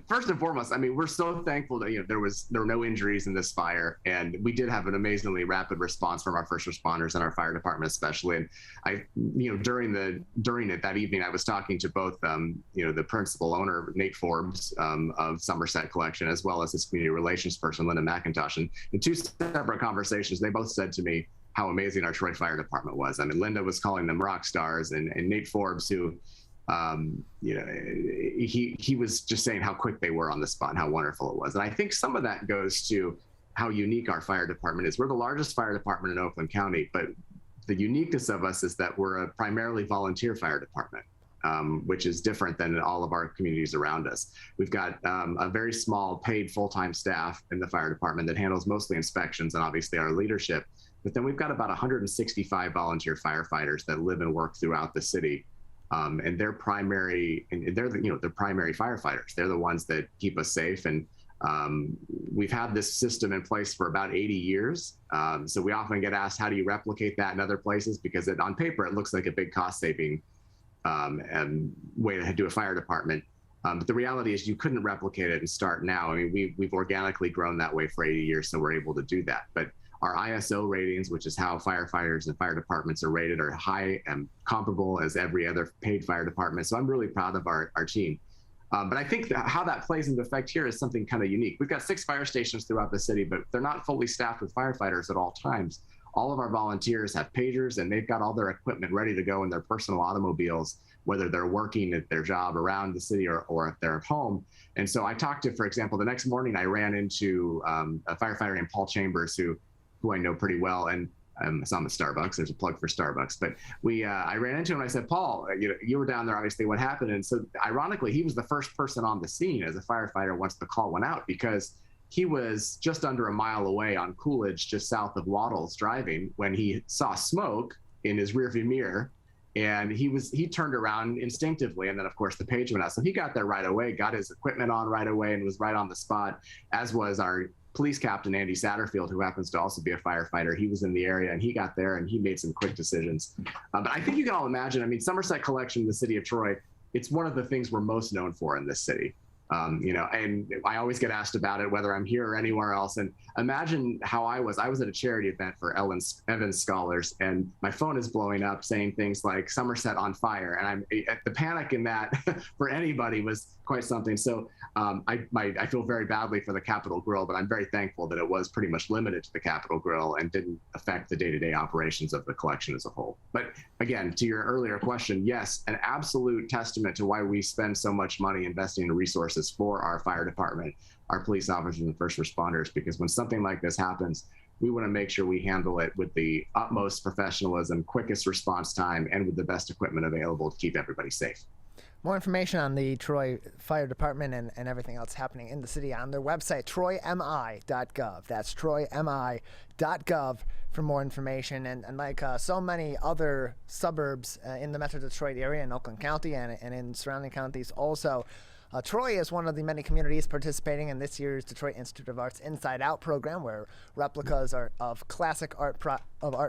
first and foremost, I mean, we're so thankful that there were no injuries in this fire, and we did have an amazingly rapid response from our first responders and our fire department especially. And I, during it that evening, I was talking to both the principal owner Nate Forbes of Somerset Collection, as well as his community relations person Linda McIntosh, and in two separate conversations, they both said to me how amazing our Troy Fire Department was. I mean, Linda was calling them rock stars, and Nate Forbes, who, he was just saying how quick they were on the spot and how wonderful it was. And I think some of that goes to how unique our fire department is. We're the largest fire department in Oakland County, but the uniqueness of us is that we're a primarily volunteer fire department, which is different than all of our communities around us. We've got a very small paid full-time staff in the fire department that handles mostly inspections and obviously our leadership. But then we've got about 165 volunteer firefighters that live and work throughout the city, and they're the primary firefighters. They're the ones that keep us safe, and we've had this system in place for about 80 years. So we often get asked, how do you replicate that in other places? Because on paper, it looks like a big cost-saving way to do a fire department. But the reality is you couldn't replicate it and start now. I mean, we've organically grown that way for 80 years, so we're able to do that. But our ISO ratings, which is how firefighters and fire departments are rated, are high and comparable as every other paid fire department. So I'm really proud of our team. But I think how that plays into effect here is something kind of unique. We've got 6 fire stations throughout the city, but they're not fully staffed with firefighters at all times. All of our volunteers have pagers, and they've got all their equipment ready to go in their personal automobiles, whether they're working at their job around the city or if they're at home. And so I talked to, for example, the next morning I ran into a firefighter named Paul Chambers, who I know pretty well, and I saw him at Starbucks. There's a plug for Starbucks. But I ran into him and I said, Paul, you were down there, obviously, what happened? And so ironically, he was the first person on the scene as a firefighter once the call went out, because he was just under a mile away on Coolidge, just south of Waddles, driving, when he saw smoke in his rearview mirror. And he turned around instinctively, and then of course the page went out. So he got there right away, got his equipment on right away, and was right on the spot, as was our police captain, Andy Satterfield, who happens to also be a firefighter. He was in the area and he got there and he made some quick decisions. But I think you can all imagine, I mean, Somerset Collection in the city of Troy, it's one of the things we're most known for in this city. And I always get asked about it, whether I'm here or anywhere else. And imagine how I was at a charity event for Evans Scholars, and my phone is blowing up saying things like Somerset on fire. And the panic in that for anybody was quite something. So I feel very badly for the Capitol Grill, but I'm very thankful that it was pretty much limited to the Capitol Grill and didn't affect the day-to-day operations of the collection as a whole. But again, to your earlier question, yes, an absolute testament to why we spend so much money investing in resources for our fire department, our police officers and first responders, because when something like this happens, we want to make sure we handle it with the utmost professionalism, quickest response time, and with the best equipment available to keep everybody safe.
More information on the Troy Fire Department and everything else happening in the city on their website, troymi.gov. That's troymi.gov for more information. And like so many other suburbs in the Metro Detroit area, in Oakland County and in surrounding counties also, Troy is one of the many communities participating in this year's Detroit Institute of Art's Inside Out program, where replicas of classic art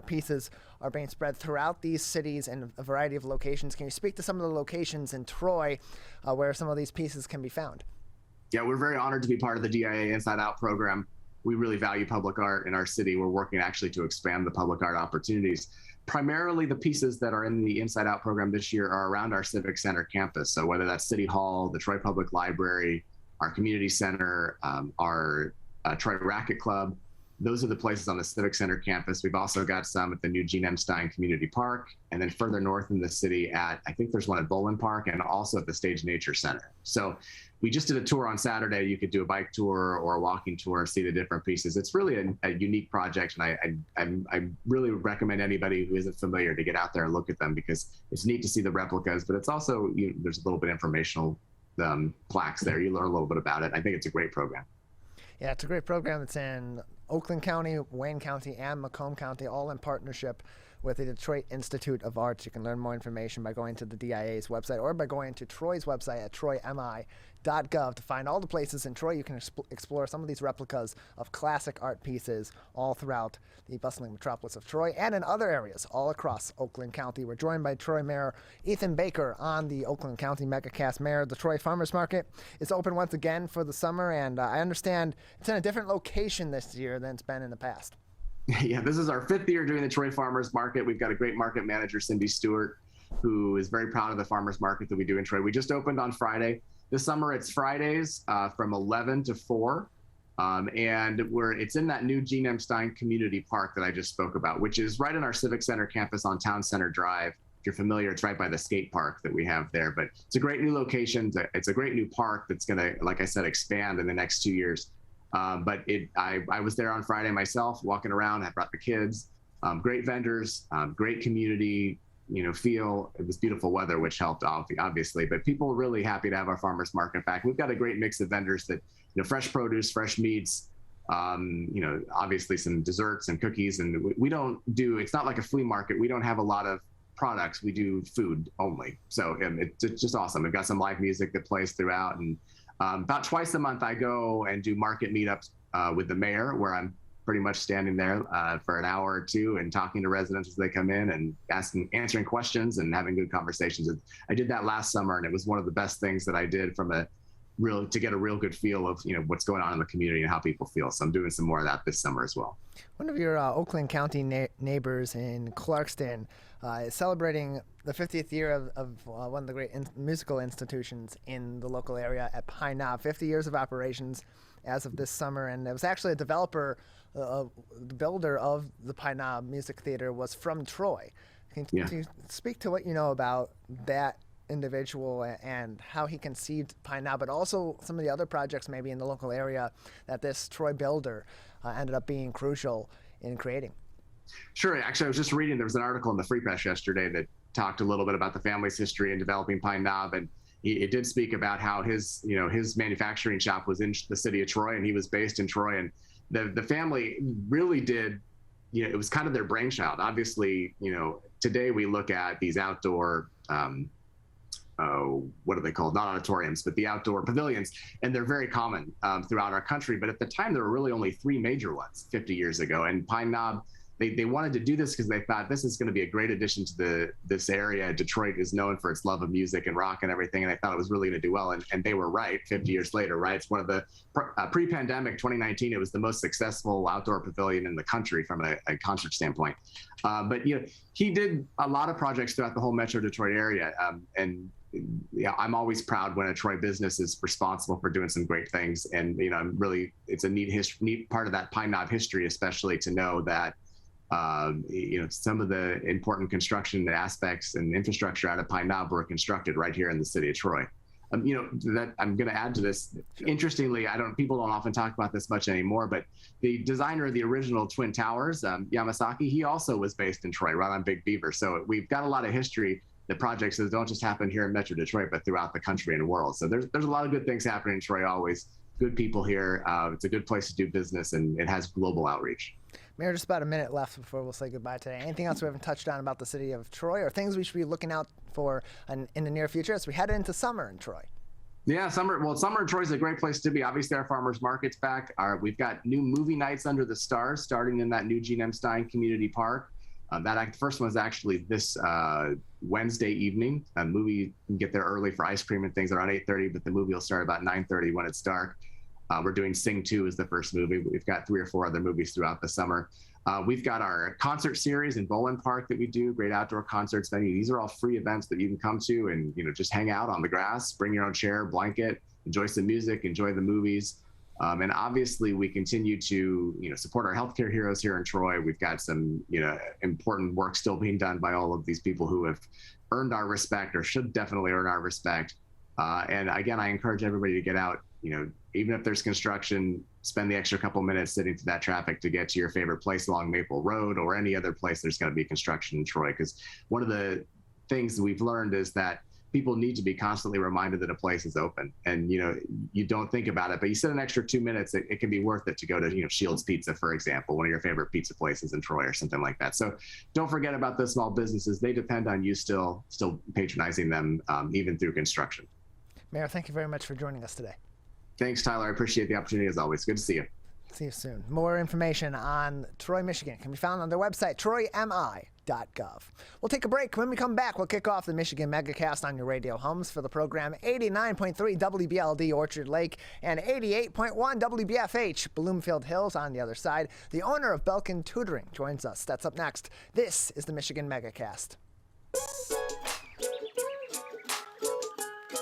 pieces are being spread throughout these cities in a variety of locations. Can you speak to some of the locations in Troy where some of these pieces can be found?
Yeah, we're very honored to be part of the DIA Inside Out program. We really value public art in our city. We're working actually to expand the public art opportunities. Primarily the pieces that are in the Inside Out program this year are around our Civic Center campus. So whether that's City Hall, the Troy Public Library, our community center, our Troy Racquet Club, those are the places on the Civic Center campus. We've also got some at the new Gene M. Stein Community Park, and then further north in the city I think there's one at Bolin Park, and also at the Stage Nature Center. So we just did a tour on Saturday. You could do a bike tour or a walking tour and see the different pieces. It's really a unique project, and I really recommend anybody who isn't familiar to get out there and look at them, because it's neat to see the replicas, but it's also, there's a little bit informational plaques there. You learn a little bit about it. I think it's a great program.
Yeah, it's a great program. It's in Oakland County, Wayne County, and Macomb County, all in partnership with the Detroit Institute of Arts. You can learn more information by going to the DIA's website or by going to Troy's website at troymi.gov to find all the places in Troy you can explore some of these replicas of classic art pieces all throughout the bustling metropolis of Troy and in other areas all across Oakland County. We're joined by Troy Mayor Ethan Baker on the Oakland County Megacast. Mayor, the Troy Farmers Market is open once again for the summer, and I understand it's in a different location this year than it's been in the past.
Yeah, this is our 5th year doing the Troy Farmers Market. We've got a great market manager, Cindy Stewart, who is very proud of the farmers market that we do in Troy. We just opened on Friday. This summer, it's Fridays from 11 to 4. And it's in that new Gene M. Stein Community Park that I just spoke about, which is right in our Civic Center campus on Town Center Drive. If you're familiar, it's right by the skate park that we have there. But it's a great new location. It's a great new park that's going to, like I said, expand in the next 2 years. But I was there on Friday myself, walking around. I brought the kids. Great vendors, great community, feel. It was beautiful weather, which helped obviously. But people were really happy to have our farmers market back. We've got a great mix of vendors that, fresh produce, fresh meats, obviously some desserts and cookies. And we don't do. It's not like a flea market. We don't have a lot of products. We do food only. So it's just awesome. We've got some live music that plays throughout, and about twice a month, I go and do market meetups with the mayor, where I'm pretty much standing there for an hour or two and talking to residents as they come in and answering questions and having good conversations. I did that last summer, and it was one of the best things that I did to get a real good feel of what's going on in the community and how people feel. So I'm doing some more of that this summer as well.
One of your Oakland County neighbors in Clarkston is celebrating the 50th year of one of the great musical institutions in the local area at Pine Knob. 50 years of operations as of this summer, and it was actually a developer, the builder of the Pine Knob Music Theater was from Troy. Can you speak to what you know about that individual and how he conceived Pine Knob, but also some of the other projects maybe in the local area that this Troy builder ended up being crucial in creating?
Sure. Actually, I was just reading, there was an article in the Free Press yesterday that talked a little bit about the family's history in developing Pine Knob, and it did speak about how his manufacturing shop was in the city of Troy, and he was based in Troy, and the family really did, it was kind of their brainchild. Obviously, today we look at these outdoor, what are they called? Not auditoriums, but the outdoor pavilions. And they're very common throughout our country. But at the time, there were really only 3 major ones 50 years ago. And Pine Knob, they wanted to do this because they thought this is going to be a great addition to this area. Detroit is known for its love of music and rock and everything. And they thought it was really going to do well. And they were right 50 years later, right? It's one of the pre-pandemic 2019, it was the most successful outdoor pavilion in the country from a concert standpoint. But he did a lot of projects throughout the whole Metro Detroit area. And I'm always proud when a Troy business is responsible for doing some great things. And, I'm really, it's a neat part of that Pine Knob history, especially to know that, some of the important construction aspects and infrastructure out of Pine Knob were constructed right here in the city of Troy. That I'm going to add to this. Interestingly, people don't often talk about this much anymore, but the designer of the original Twin Towers, Yamasaki, he also was based in Troy, right on Big Beaver. So we've got a lot of history. The projects that don't just happen here in Metro Detroit, but throughout the country and the world. So there's a lot of good things happening in Troy always. Good people here. It's a good place to do business, and it has global outreach.
Mayor, just about a minute left before we'll say goodbye today. Anything else we haven't touched on about the city of Troy, or things we should be looking out for in the near future as we head into summer in Troy?
Yeah, summer in Troy is a great place to be. Obviously, our farmers market's back. We've got new movie nights under the stars starting in that new Gene M. Stein Community Park. The first one's actually this Wednesday evening. Movie, you can get there early for ice cream and things around 8:30, but the movie will start about 9:30 when it's dark. We're doing Sing 2 as the first movie. We've got 3 or 4 other movies throughout the summer. We've got our concert series in Bowling Park that we do, great outdoor concerts venue. These are all free events that you can come to and, just hang out on the grass, bring your own chair, blanket, enjoy some music, enjoy the movies. And obviously we continue to, support our healthcare heroes here in Troy. We've got some, important work still being done by all of these people who have earned our respect or should definitely earn our respect. And again, I encourage everybody to get out, even if there's construction, spend the extra couple minutes sitting through that traffic to get to your favorite place along Maple Road or any other place there's going to be construction in Troy. Because one of the things that we've learned is that people need to be constantly reminded that a place is open. And, you don't think about it, but you sit an extra 2 minutes, it can be worth it to go to, Shields Pizza, for example, one of your favorite pizza places in Troy or something like that. So don't forget about the small businesses. They depend on you still patronizing them, even through construction.
Mayor, thank you very much for joining us today.
Thanks, Tyler. I appreciate the opportunity as always. Good to see you.
See you soon. More information on Troy, Michigan can be found on their website, troymi.gov. We'll take a break. When we come back, we'll kick off the Michigan Megacast on your radio homes for the program 89.3 WBLD Orchard Lake and 88.1 WBFH Bloomfield Hills on the other side. The owner of Belkin Tutoring joins us. That's up next. This is the Michigan Megacast.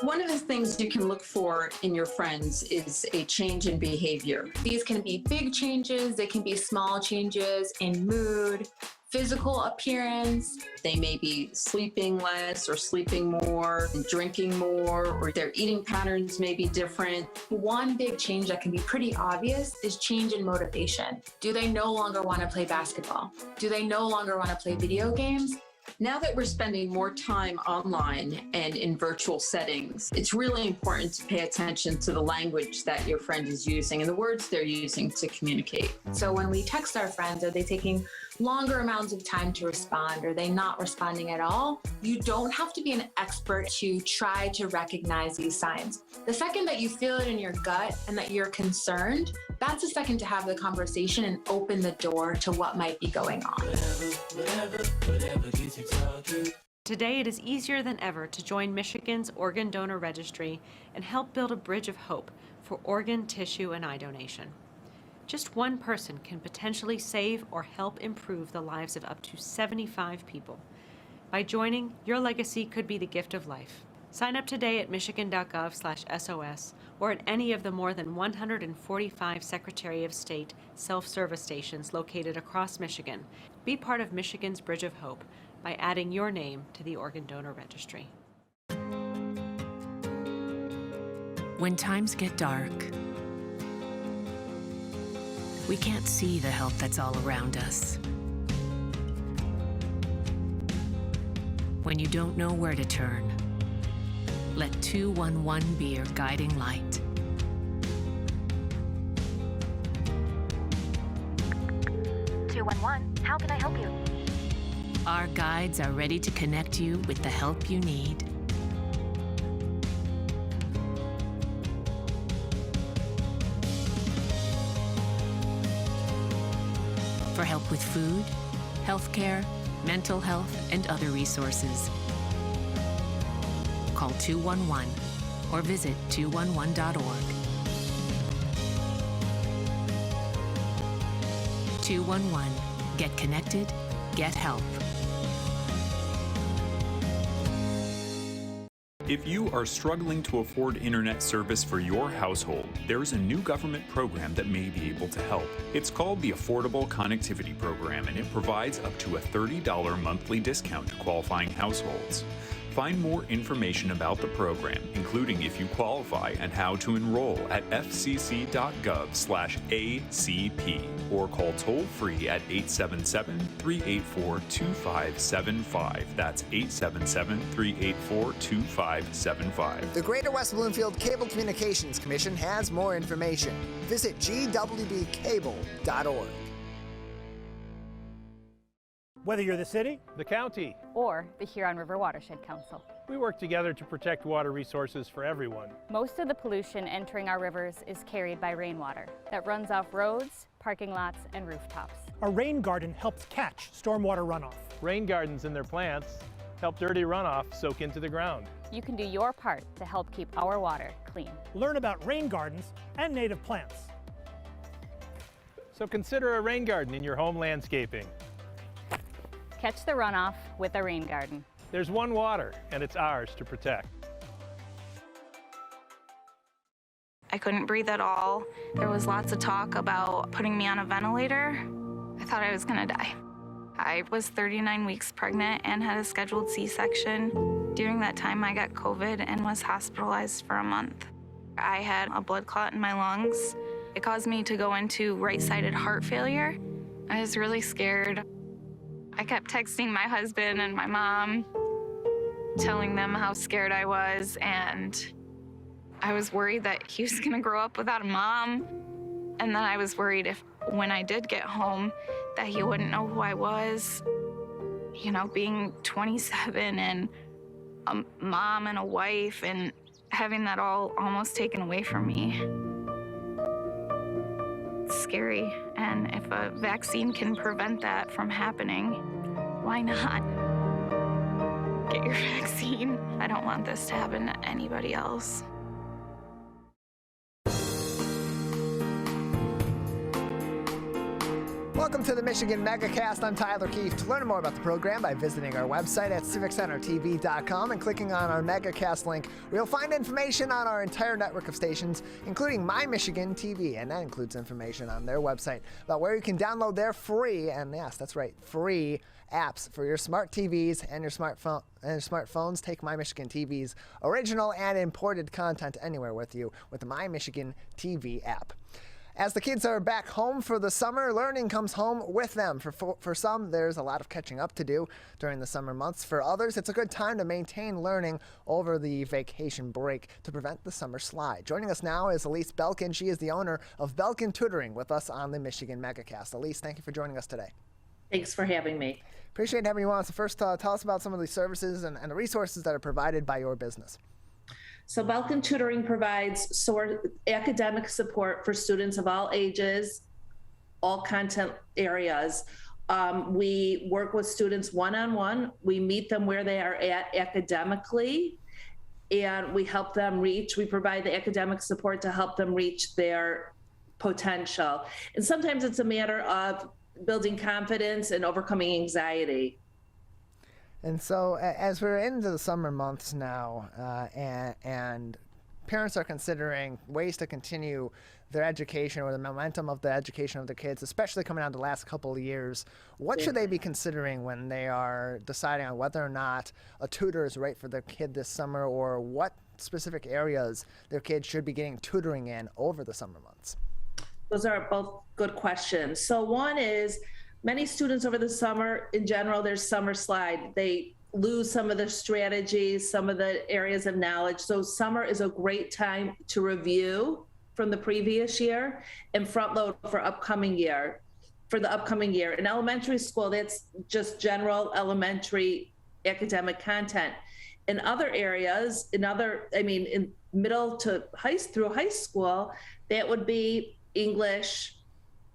One of the things you can look for in your friends is a change in behavior. These can be big changes, they can be small changes in mood, physical appearance. They may be sleeping less or sleeping more, drinking more, or their eating patterns may be different. One big change that can be pretty obvious is change in motivation. Do they no longer want to play basketball? Do they no longer want to play video games? Now that we're spending more time online and in virtual settings, it's really important to pay attention to the language that your friend is using and the words they're using to communicate.
So when we text our friends, are they taking longer amounts of time to respond? Are they not responding at all? You don't have to be an expert to try to recognize these signs. The second that you feel it in your gut and that you're concerned, that's a second to have the conversation and open the door to what might be going on.
Today, it is easier than ever to join Michigan's Organ Donor Registry and help build a bridge of hope for organ, tissue, and eye donation. Just one person can potentially save or help improve the lives of up to 75 people. By joining, your legacy could be the gift of life. Sign up today at michigan.gov/SOS or at any of the more than 145 Secretary of State self-service stations located across Michigan. Be part of Michigan's Bridge of Hope by adding your name to the Organ Donor Registry.
When times get dark, we can't see the help that's all around us. When you don't know where to turn, let 211 be your guiding light.
How can I help you? Our guides are ready to connect you with the help you need. For help with food, healthcare, mental health, and other resources. Call 211 or visit 211.org. 211. Get connected, get help.
If you are struggling to afford internet service for your household, there's a new government program that may be able to help. It's called the Affordable Connectivity Program, and it provides up to a $30 monthly discount to qualifying households. Find more information about the program, including if you qualify and how to enroll at fcc.gov/ACP or call toll-free at 877-384-2575. That's 877-384-2575.
The Greater West Bloomfield Cable Communications Commission has more information. Visit gwbcable.org.
Whether you're the city,
the county,
or the Huron River Watershed Council,
we work together to protect water resources for everyone.
Most of the pollution entering our rivers is carried by rainwater that runs off roads, parking lots, and rooftops.
a rain garden helps catch stormwater runoff.
Rain gardens and their plants help dirty runoff soak into the ground.
You can do your part to help keep our water clean.
Learn about rain gardens and native plants.
So consider a rain garden in your home landscaping.
Catch the runoff with a rain garden.
There's one water, and it's ours to protect.
I couldn't breathe at all. There was lots of talk about putting me on a ventilator. I thought I was gonna die. I was 39 weeks pregnant and had a scheduled C-section. During that time, I got COVID and was hospitalized for a month. I had a blood clot in my lungs. It caused me to go into right-sided heart failure. I was really scared. I kept texting my husband and my mom, telling them how scared I was, and I was worried that he was gonna grow up without a mom. And then I was worried if, when I did get home, that he wouldn't know who I was. You know, being 27 and a mom and a wife and having that all almost taken away from me. It's scary, and if a vaccine can prevent that from happening, why not? Get your vaccine. I don't want this to happen to anybody else.
Welcome to the Michigan Megacast. I'm Tyler Kieft. Learn more about the program by visiting our website at civiccentertv.com and clicking on our Megacast link, where you'll find information on our entire network of stations, including My Michigan TV, and that includes information on their website about where you can download their free, and yes, that's right, free apps for your smart TVs and your smartphones. Take My Michigan TV's original and imported content anywhere with you with the My Michigan TV app. As the kids are back home for the summer, learning comes home with them. For some, there's a lot of catching up to do during the summer months. For others, it's a good time to maintain learning over the vacation break to prevent the summer slide. Joining us now is Alyse Belkin. She is the owner of Belkin Tutoring with us on the Michigan Megacast. Alyse, thank you for joining us today.
Thanks for having me.
Appreciate having you on. So first, tell us about some of the services and the resources that are provided by your business.
So Belkin Tutoring provides academic support for students of all ages, all content areas. We work with students one-on-one. We meet them where they are at academically, and we help them reach. We provide the academic support to help them reach their potential. And sometimes it's a matter of building confidence and overcoming anxiety.
And so as we're into the summer months now, and parents are considering ways to continue their education or the momentum of the education of their kids, especially coming out of the last couple of years, what should they be considering when they are deciding on whether or not a tutor is right for their kid this summer, or what specific areas their kids should be getting tutoring in over the summer months?
Those are both good questions. So one is, many students over the summer, in general, there's summer slide. They lose some of their strategies, some of the areas of knowledge. So summer is a great time to review from the previous year and front load for upcoming year. for the upcoming year. In elementary school, that's just general elementary academic content. In other areas, in middle to through high school, that would be English,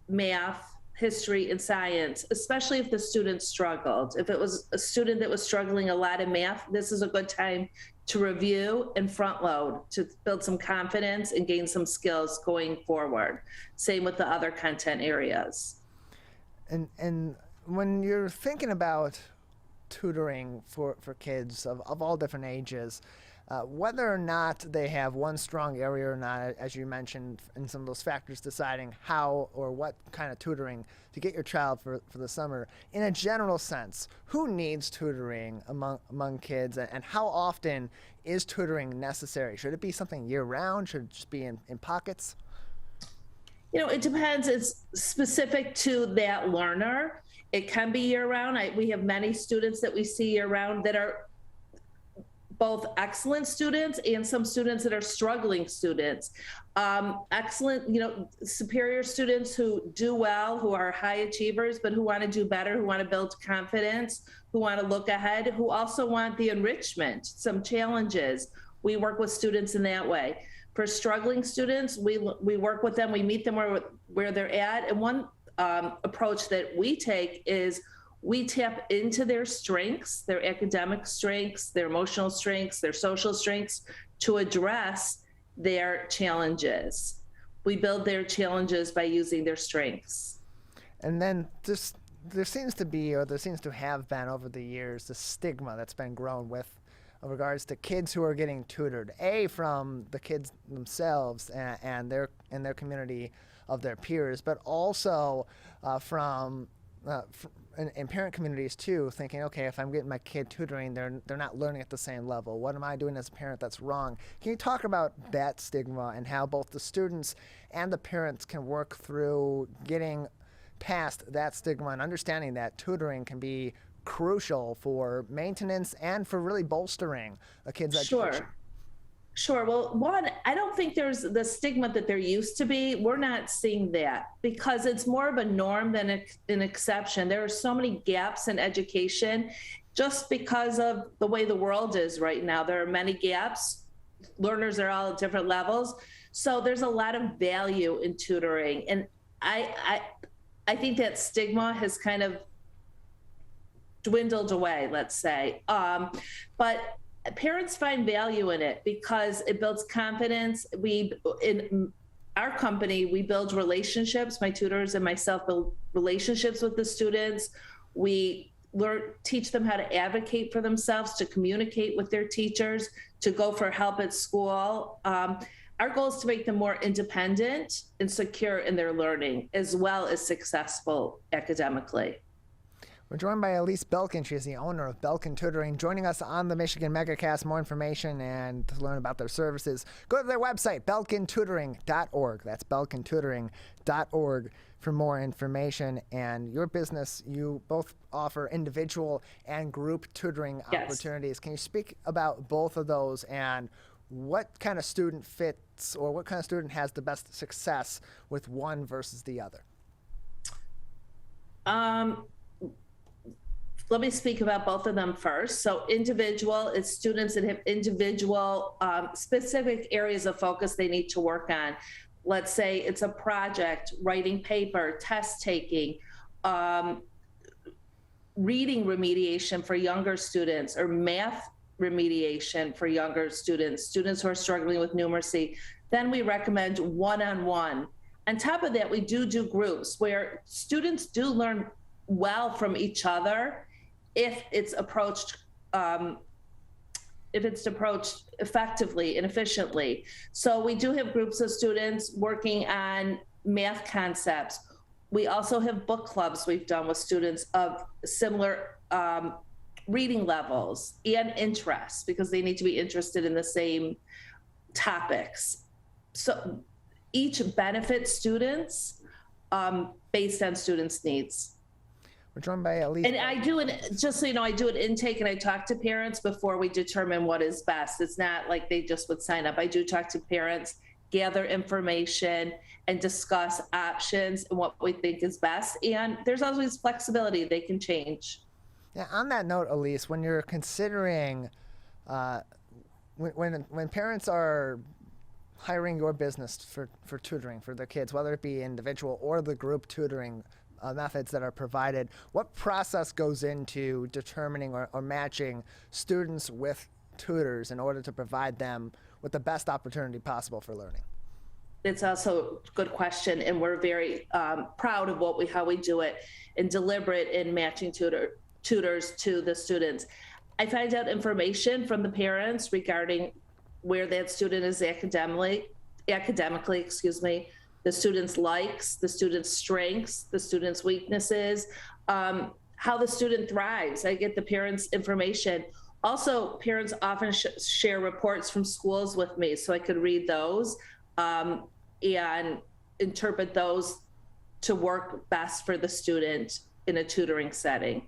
math, history, and science, especially if the student struggled. If it was a student that was struggling a lot in math, this is a good time to review and front load to build some confidence and gain some skills going forward. Same with the other content areas.
And when you're thinking about tutoring for kids of all different ages, whether or not they have one strong area or not, as you mentioned, and some of those factors deciding how or what kind of tutoring to get your child for the summer, in a general sense, who needs tutoring among kids, and how often is tutoring necessary? Should it be something year-round? Should it just be in pockets?
It depends. It's specific to that learner. It can be year-round. We have many students that we see year-round that are both excellent students and some students that are struggling students. Excellent, superior students who do well, who are high achievers, but who want to do better, who want to build confidence, who want to look ahead, who also want the enrichment, some challenges. We work with students in that way. For struggling students, we work with them, we meet them where they're at. And one approach that we take is we tap into their strengths, their academic strengths, their emotional strengths, their social strengths, to address their challenges. We build their challenges by using their strengths. And then there seems to have been over the years the stigma that's been grown with regards to kids who are getting tutored, from the kids themselves and their community of their peers, but also from in parent communities too, thinking, okay, if I'm getting my kid tutoring, they're not learning at the same level. What am I doing as a parent that's wrong? Can you talk about that stigma and how both the students and the parents can work through getting past that stigma and understanding that tutoring can be crucial for maintenance and for really bolstering a kid's education? Sure. Well, one, I don't think there's the stigma that there used to be. We're not seeing that because it's more of a norm than an exception. There are so many gaps in education just because of the way the world is right now. There are many gaps. Learners are all at different levels. So there's a lot of value in tutoring. And I think that stigma has kind of dwindled away, let's say. But parents find value in it because it builds confidence. In our company, we build relationships. My tutors and myself build relationships with the students. We teach them how to advocate for themselves, to communicate with their teachers, to go for help at school. Our goal is to make them more independent and secure in their learning, as well as successful academically.
We're joined by Alyse Belkin. She is the owner of Belkin Tutoring, joining us on the Michigan Megacast. More information and to learn about their services, go to their website, belkintutoring.org. That's belkintutoring.org for more information. And your business, you both offer individual and group tutoring opportunities. Can you speak about both of those and what kind of student fits or what kind of student has the best success with one versus the other?
Let me speak about both of them first. So individual is students that have individual specific areas of focus they need to work on. Let's say it's a project, writing paper, test taking, reading remediation for younger students, or math remediation for younger students who are struggling with numeracy. Then we recommend one-on-one. On top of that, we do groups where students do learn well from each other if it's approached effectively and efficiently. So we do have groups of students working on math concepts. We also have book clubs we've done with students of similar reading levels and interests, because they need to be interested in the same topics. So each benefits students based on students' needs.
We're joined by Alyse.
And I do it, just so you know, I do an intake and I talk to parents before we determine what is best. It's not like they just would sign up. I do talk to parents gather information, and discuss options and what we think is best. And there's always flexibility. They can change.
Yeah, on that note, Alyse, when you're considering, when parents are hiring your business for tutoring for their kids, whether it be individual or the group tutoring methods that are provided, what process goes into determining or matching students with tutors in order to provide them with the best opportunity possible for learning?
It's also a good question, and we're very proud of how we do it and deliberate in matching tutors to the students. I find out information from the parents regarding where that student is academically, the student's likes, the student's strengths, the student's weaknesses, how the student thrives. I get the parents' information. Also, parents often share reports from schools with me, so I could read those and interpret those to work best for the student in a tutoring setting.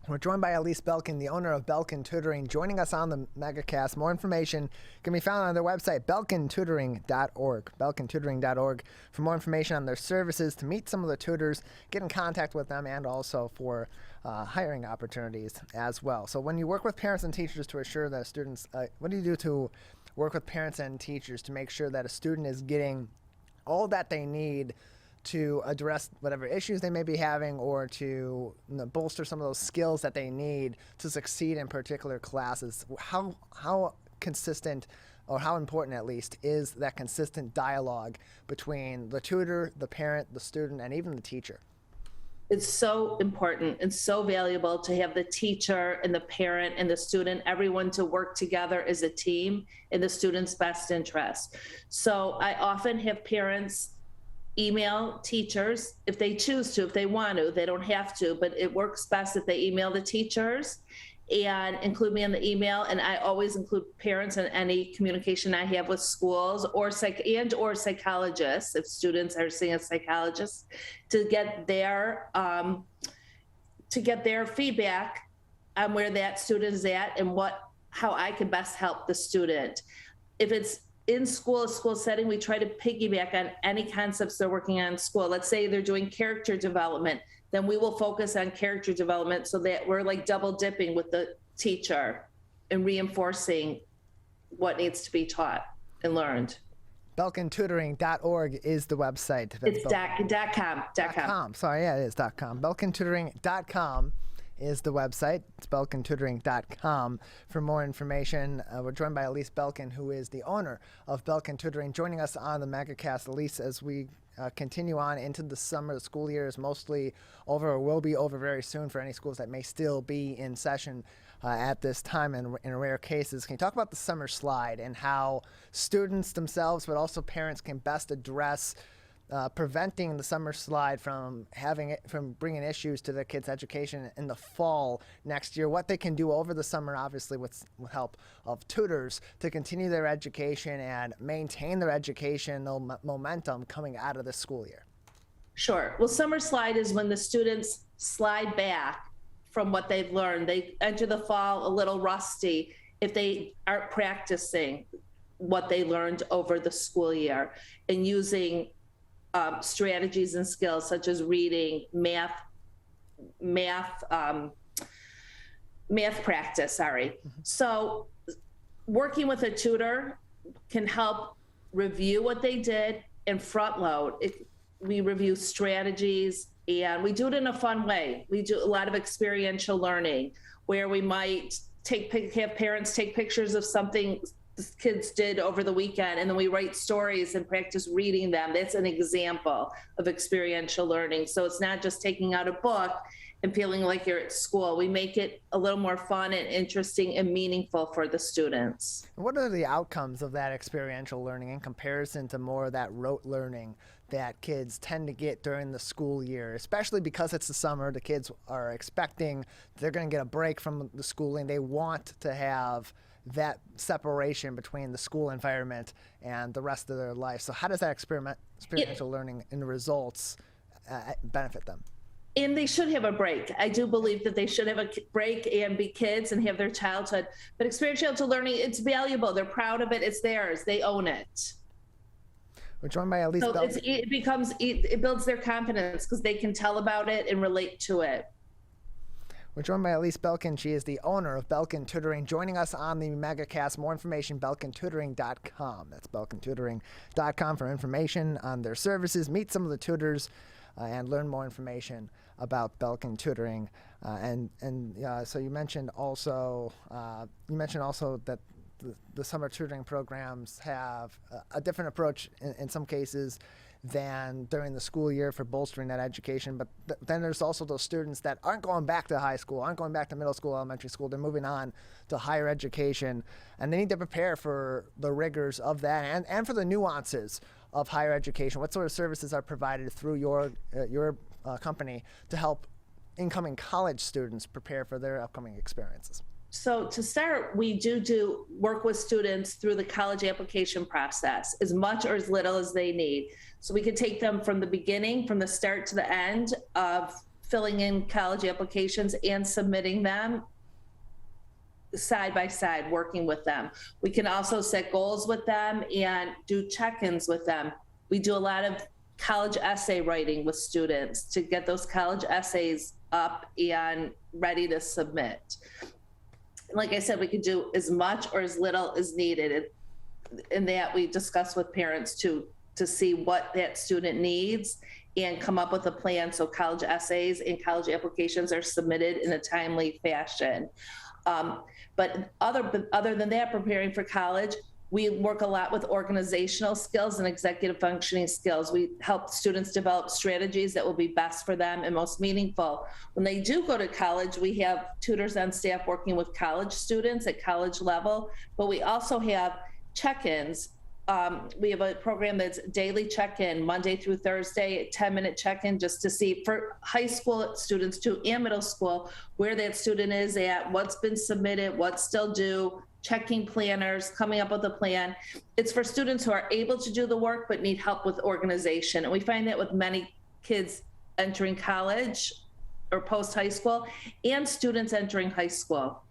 We're joined by Alyse Belkin, the owner of Belkin Tutoring, joining us on the Megacast. More information can be found on their website, belkintutoring.org, belkintutoring.org, for more information on their services, to meet some of the tutors, get in contact with them, and also for hiring opportunities as well. So when you work with parents and teachers to assure that students, what do you do to work with parents and teachers to make sure that a student is getting all that they need to address whatever issues they may be having, or to bolster some of those skills that they need to succeed in particular classes? How consistent, or how important at least, is that consistent dialogue between the tutor, the parent, the student, and even the teacher?
It's so important and so valuable to have the teacher and the parent and the student, everyone to work together as a team in the student's best interest. So I often have parents email teachers if they choose to, if they want to. They don't have to, but it works best if they email the teachers and include me in the email. And I always include parents in any communication I have with schools or psychologists, if students are seeing a psychologist, to get their feedback on where that student is at and how I can best help the student. If it's in school setting, we try to piggyback on any concepts they're working on in school. Let's say they're doing character development, then we will focus on character development so that we're like double dipping with the teacher and reinforcing what needs to be taught and learned.
BelkinTutoring.org is the website.
It's .com.
Sorry, yeah, it is .com. BelkinTutoring.com is the website. It's BelkinTutoring.com for more information. We're joined by Alyse Belkin, who is the owner of Belkin Tutoring, joining us on the Megacast. Alyse, as we continue on into the summer, the school year is mostly over, or will be over very soon for any schools that may still be in session at this time in rare cases. Can you talk about the summer slide and how students themselves, but also parents, can best address preventing the summer slide from bringing issues to their kids' education in the fall next year? What they can do over the summer, obviously with help of tutors, to continue their education and maintain their educational momentum coming out of the school year.
Sure. Well, summer slide is when the students slide back from what they've learned. They enter the fall a little rusty if they aren't practicing what they learned over the school year and using strategies and skills such as reading, math practice, So working with a tutor can help review what they did and front load. We review strategies, and we do it in a fun way. We do a lot of experiential learning where we might have parents take pictures of something the kids did over the weekend, and then we write stories and practice reading them. That's an example of experiential learning. So it's not just taking out a book and feeling like you're at school. We make it a little more fun and interesting and meaningful for the students.
What are the outcomes of that experiential learning in comparison to more of that rote learning that kids tend to get during the school year, especially because it's the summer? The kids are expecting they're going to get a break from the schooling. They want to have that separation between the school environment and the rest of their life. So how does that experiential learning and the results benefit them?
And they should have a break. I do believe that they should have a break and be kids and have their childhood. But experiential learning, it's valuable. They're proud of it. It's theirs. They own it.
We're joined by Alyse
So
Belkin.
it builds their confidence because they can tell about it and relate to it.
We're joined by Alyse Belkin. She is the owner of Belkin Tutoring, joining us on the Megacast. More information, belkintutoring.com. That's belkintutoring.com for information on their services. Meet some of the tutors and learn more information about Belkin Tutoring. So you mentioned also that the summer tutoring programs have a different approach in some cases than during the school year for bolstering that education. But then there's also those students that aren't going back to high school, aren't going back to middle school, elementary school. They're moving on to higher education, and they need to prepare for the rigors of that and for the nuances of higher education. What sort of services are provided through your company to help incoming college students prepare for their upcoming experiences?
So to start, we do work with students through the college application process, as much or as little as they need. So we could take them from the beginning, from the start to the end of filling in college applications and submitting them side by side, working with them. We can also set goals with them and do check-ins with them. We do a lot of college essay writing with students to get those college essays up and ready to submit. Like I said, we could do as much or as little as needed. And that we discuss with parents to see what that student needs and come up with a plan so college essays and college applications are submitted in a timely fashion. But other than that, preparing for college, we work a lot with organizational skills and executive functioning skills. We help students develop strategies that will be best for them and most meaningful. When they do go to college, we have tutors on staff working with college students at college level, but we also have check-ins. We have a program that's daily check-in, Monday through Thursday, 10-minute check-in, just to see for high school students too and middle school, where that student is at, what's been submitted, what's still due, checking planners, coming up with a plan. It's for students who are able to do the work but need help with organization. And we find that with many kids entering college or post-high school and students entering high school.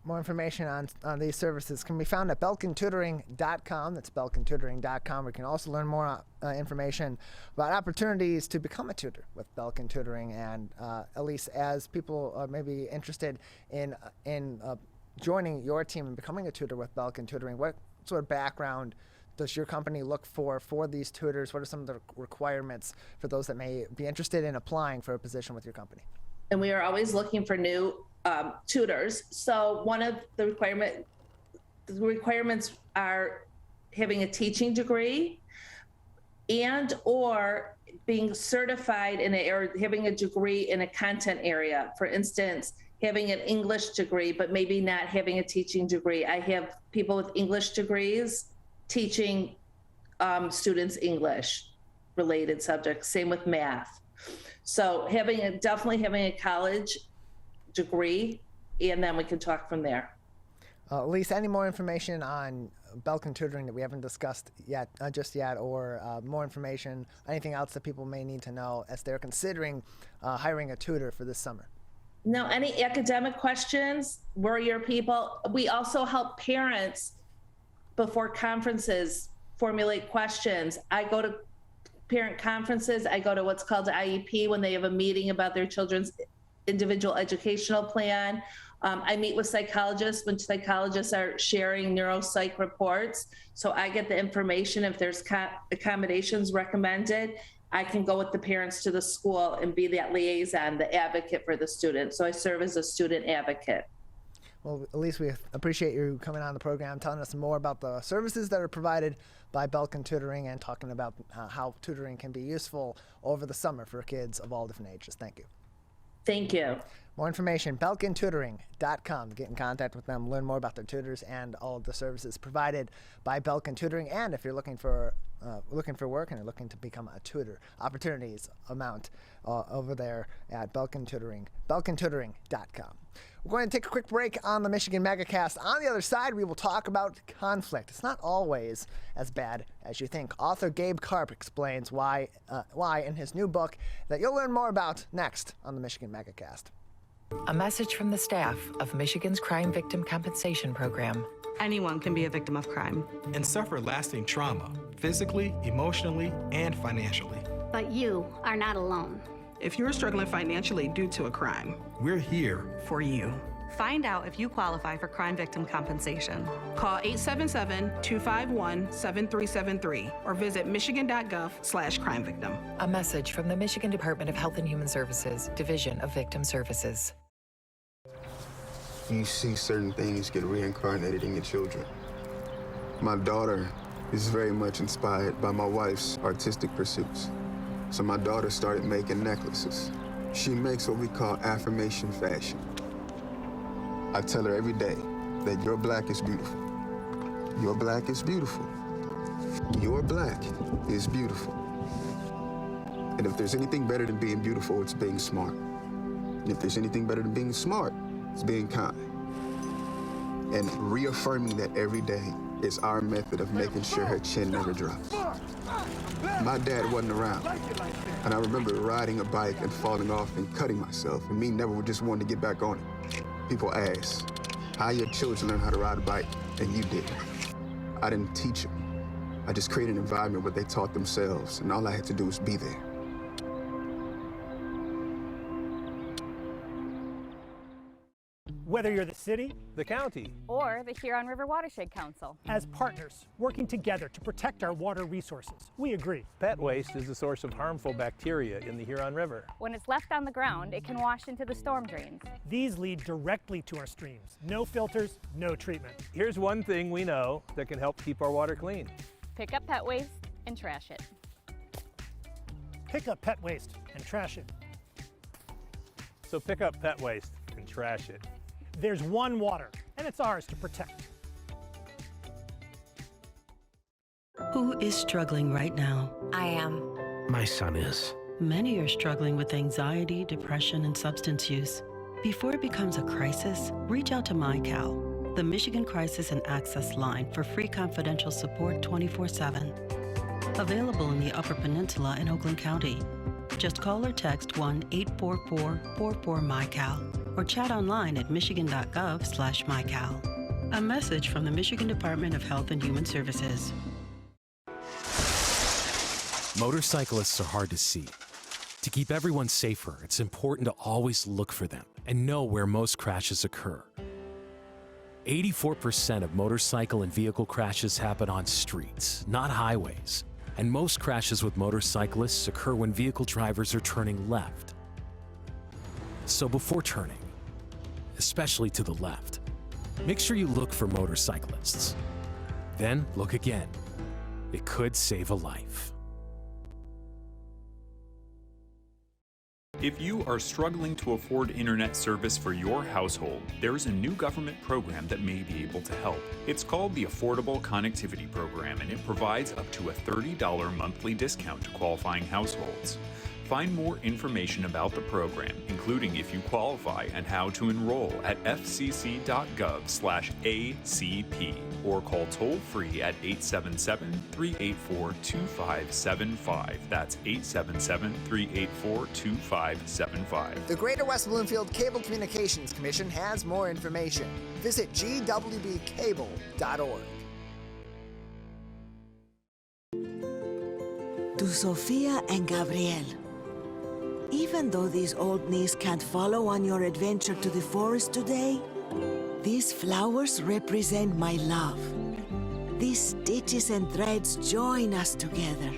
More information on these services can be found at belkintutoring.com. That's belkintutoring.com. We can also learn more information about opportunities to become a tutor with Belkin Tutoring. And Alyse, as people are maybe interested in joining your team and becoming a tutor with Belkin Tutoring, what sort of background does your company look for these tutors? What are some of the requirements for those that may be interested in applying for a position with your company?
And we are always looking for new tutors. So one of the requirements are having a teaching degree and or being certified or having a degree in a content area. For instance, having an English degree, but maybe not having a teaching degree. I have people with English degrees teaching students English related subjects, same with math. So definitely having a college degree, and then we can talk from there.
Alyse, any more information on Belkin Tutoring that we haven't discussed just yet, or more information, anything else that people may need to know as they're considering hiring a tutor for this summer?
No, any academic questions, we're your people. We also help parents before conferences formulate questions. I go to parent conferences. I go to what's called IEP when they have a meeting about their children's individual educational plan. I meet with psychologists when psychologists are sharing neuropsych reports. So I get the information if there's accommodations recommended. I can go with the parents to the school and be that liaison, the advocate for the student. So I serve as a student advocate.
Well, Alyse, we appreciate you coming on the program, telling us more about the services that are provided by Belkin Tutoring and talking about how tutoring can be useful over the summer for kids of all different ages. Thank you.
Thank you.
More information, belkintutoring.com. Get in contact with them, learn more about their tutors and all of the services provided by Belkin Tutoring. And if you're looking for work and you're looking to become a tutor, opportunities amount over there at Belkin Tutoring, belkintutoring.com. We're going to take a quick break on the Michigan Megacast. On the other side, we will talk about conflict. It's not always as bad as you think. Author Gabe Karp explains why in his new book that you'll learn more about next on the Michigan Megacast.
A message from the staff of Michigan's Crime Victim Compensation Program.
Anyone can be a victim of crime
and suffer lasting trauma, physically, emotionally, and financially.
But you are not alone.
If you're struggling financially due to a crime,
we're here
for you.
Find out if you qualify for crime victim compensation.
Call 877-251-7373 or visit michigan.gov/crime-victim.
A message from the Michigan Department of Health and Human Services, Division of Victim Services.
You see certain things get reincarnated in your children. My daughter is very much inspired by my wife's artistic pursuits. So my daughter started making necklaces. She makes what we call affirmation fashion. I tell her every day that your black is beautiful. Your black is beautiful. Your black is beautiful. And if there's anything better than being beautiful, it's being smart. And if there's anything better than being smart, it's being kind. And reaffirming that every day is our method of making sure her chin never drops. My dad wasn't around, and I remember riding a bike and falling off and cutting myself, and me never just wanted to get back on it. People ask, how your children learn how to ride a bike, and you didn't. I didn't teach them. I just created an environment where they taught themselves, and all I had to do was be there.
Whether you're the city,
the county,
or the Huron River Watershed Council.
As partners working together to protect our water resources, we agree.
Pet waste is a source of harmful bacteria in the Huron River.
When it's left on the ground, it can wash into the storm drains.
These lead directly to our streams. No filters, no treatment.
Here's one thing we know that can help keep our water clean.
Pick up pet waste and trash it.
Pick up pet waste and trash it.
So pick up pet waste and trash it.
There's one water, and it's ours to protect.
Who is struggling right now?
I am.
My son is.
Many are struggling with anxiety, depression, and substance use. Before it becomes a crisis, reach out to MyCal, the Michigan Crisis and Access Line for free confidential support 24/7. Available in the Upper Peninsula and Oakland County. Just call or text 1-844-44-MyCal or chat online at michigan.gov/MyCal. A message from the Michigan Department of Health and Human Services.
Motorcyclists are hard to see. To keep everyone safer, it's important to always look for them and know where most crashes occur. 84% of motorcycle and vehicle crashes happen on streets, not highways. And most crashes with motorcyclists occur when vehicle drivers are turning left. So before turning, especially to the left, make sure you look for motorcyclists. Then look again. It could save a life.
If you are struggling to afford internet service for your household, there is a new government program that may be able to help. It's called the Affordable Connectivity Program, and it provides up to a $30 monthly discount to qualifying households. Find more information about the program, including if you qualify and how to enroll at fcc.gov/ACP or call toll-free at 877-384-2575. That's 877-384-2575.
The Greater West Bloomfield Cable Communications Commission has more information. Visit gwbcable.org.
To Sofia and Gabriel. Even though these old knees can't follow on your adventure to the forest today, these flowers represent my love. These stitches and threads join us together.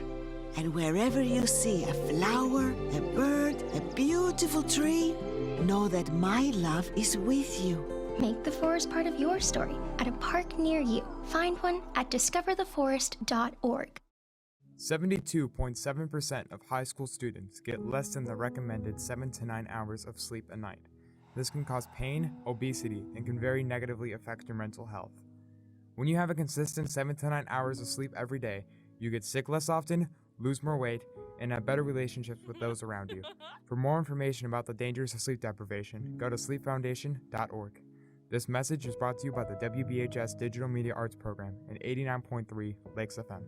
And wherever you see a flower, a bird, a beautiful tree, know that my love is with you.
Make the forest part of your story at a park near you. Find one at discovertheforest.org.
72.7% of high school students get less than the recommended 7 to 9 hours of sleep a night. This can cause pain, obesity, and can very negatively affect your mental health. When you have a consistent 7 to 9 hours of sleep every day, you get sick less often, lose more weight, and have better relationships with those around you. For more information about the dangers of sleep deprivation, go to sleepfoundation.org. This message is brought to you by the WBHS Digital Media Arts Program and 89.3 Lakes FM.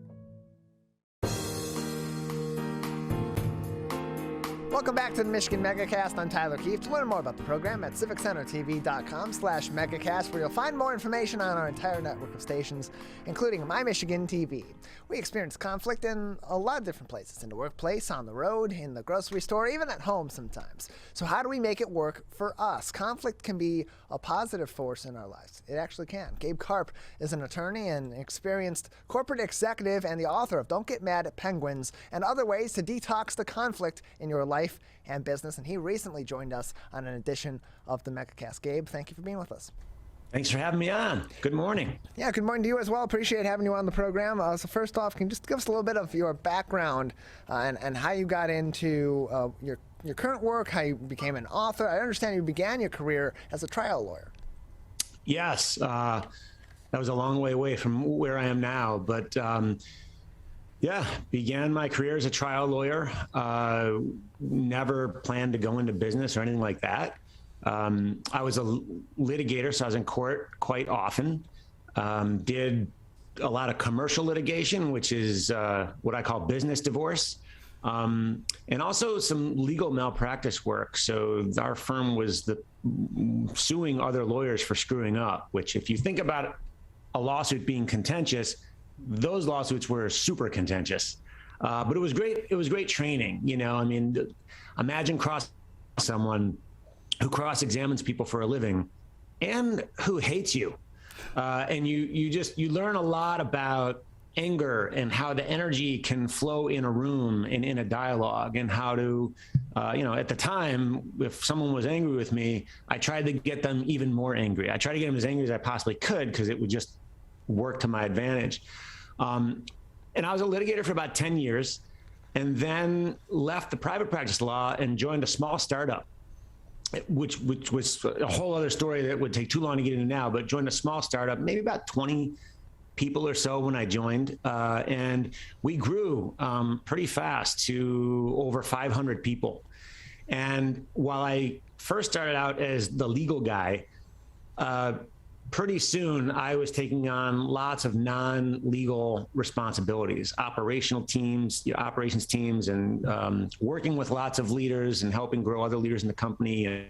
Welcome back to the Michigan Megacast. I'm Tyler Kieft. Learn more about the program at civiccentertv.com/megacast, where you'll find more information on our entire network of stations, including My Michigan TV. We experience conflict in a lot of different places, in the workplace, on the road, in the grocery store, even at home sometimes. So how do we make it work for us? Conflict can be a positive force in our lives. It actually can. Gabe Karp is an attorney and experienced corporate executive and the author of Don't Get Mad at Penguins and Other Ways to Detox the Conflict in Your Life and Business. And he recently joined us on an edition of the Megacast. Gabe, thank you for being with us.
Thanks for having me on. Good morning.
Yeah, good morning to you as well. Appreciate having you on the program. So first off, can you just give us a little bit of your background and how you got into your current work, how you became an author? I understand you began your career as a trial lawyer.
Yes, that was a long way away from where I am now, but yeah, began my career as a trial lawyer. Never planned to go into business or anything like that. I was a litigator, so I was in court quite often. Did a lot of commercial litigation, which is what I call business divorce, and also some legal malpractice work. So our firm was suing other lawyers for screwing up, which if you think about a lawsuit being contentious, those lawsuits were super contentious. But it was great. It was great training. You know, I mean, imagine someone who cross-examines people for a living and who hates you. And you learn a lot about anger and how the energy can flow in a room and in a dialogue, and how to, at the time, if someone was angry with me, I tried to get them even more angry. I tried to get them as angry as I possibly could because it would just work to my advantage. And I was a litigator for about 10 years and then left the private practice law and joined a small startup, which was a whole other story that would take too long to get into now, but joined a small startup, maybe about 20 people or so when I joined. And we grew pretty fast to over 500 people. And while I first started out as the legal guy, pretty soon I was taking on lots of non-legal responsibilities, operations teams, and working with lots of leaders and helping grow other leaders in the company. And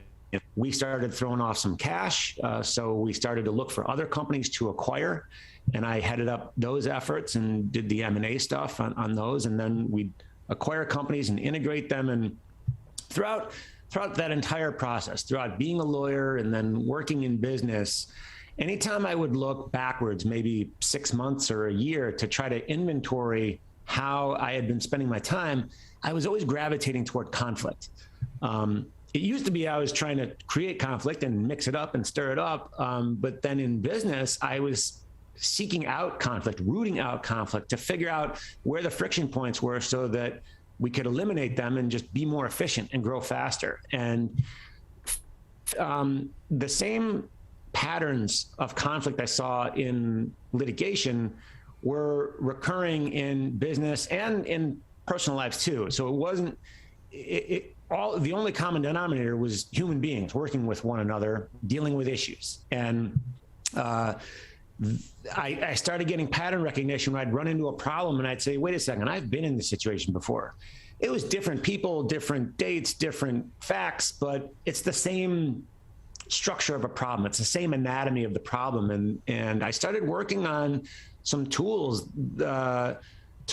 we started throwing off some cash. So we started to look for other companies to acquire. And I headed up those efforts and did the M&A stuff on those. And then we'd acquire companies and integrate them. And throughout that entire process, throughout being a lawyer and then working in business, anytime I would look backwards, maybe 6 months or a year, to try to inventory how I had been spending my time, I was always gravitating toward conflict. It used to be I was trying to create conflict and mix it up and stir it up. But then in business, I was seeking out conflict, rooting out conflict to figure out where the friction points were so that we could eliminate them and just be more efficient and grow faster. And the same patterns of conflict I saw in litigation were recurring in business and in personal lives too. So it wasn't, the only common denominator was human beings working with one another, dealing with issues. And I started getting pattern recognition when I'd run into a problem and I'd say, wait a second, I've been in this situation before. It was different people, different dates, different facts, but it's the same structure of a problem. It's the same anatomy of the problem. And I started working on some tools to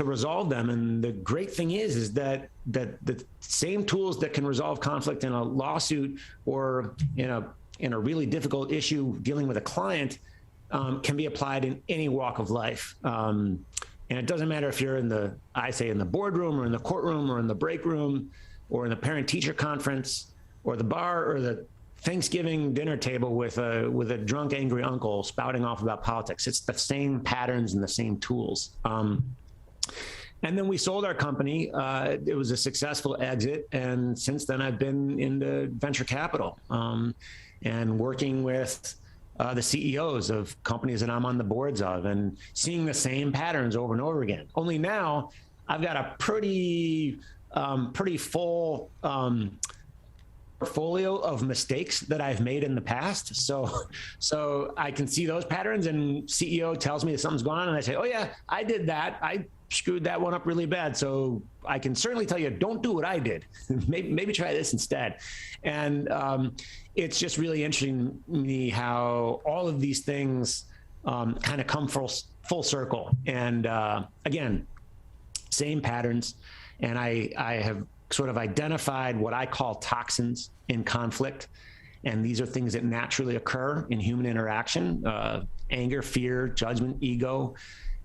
resolve them. And the great thing is that the same tools that can resolve conflict in a lawsuit or in a really difficult issue dealing with a client can be applied in any walk of life. And it doesn't matter if you're in the boardroom or in the courtroom or in the break room or in the parent-teacher conference or the bar or the Thanksgiving dinner table with a drunk, angry uncle spouting off about politics. It's the same patterns and the same tools. And then we sold our company. It was a successful exit. And since then, I've been into venture capital and working with the CEOs of companies that I'm on the boards of and seeing the same patterns over and over again. Only now I've got a pretty full portfolio of mistakes that I've made in the past. So I can see those patterns, and CEO tells me that something's going on, and I say, oh yeah, I did that. I screwed that one up really bad. So I can certainly tell you, don't do what I did. maybe try this instead. And it's just really interesting to me how all of these things kind of come full circle. And again, same patterns. And I have sort of identified what I call toxins in conflict. And these are things that naturally occur in human interaction, anger, fear, judgment, ego.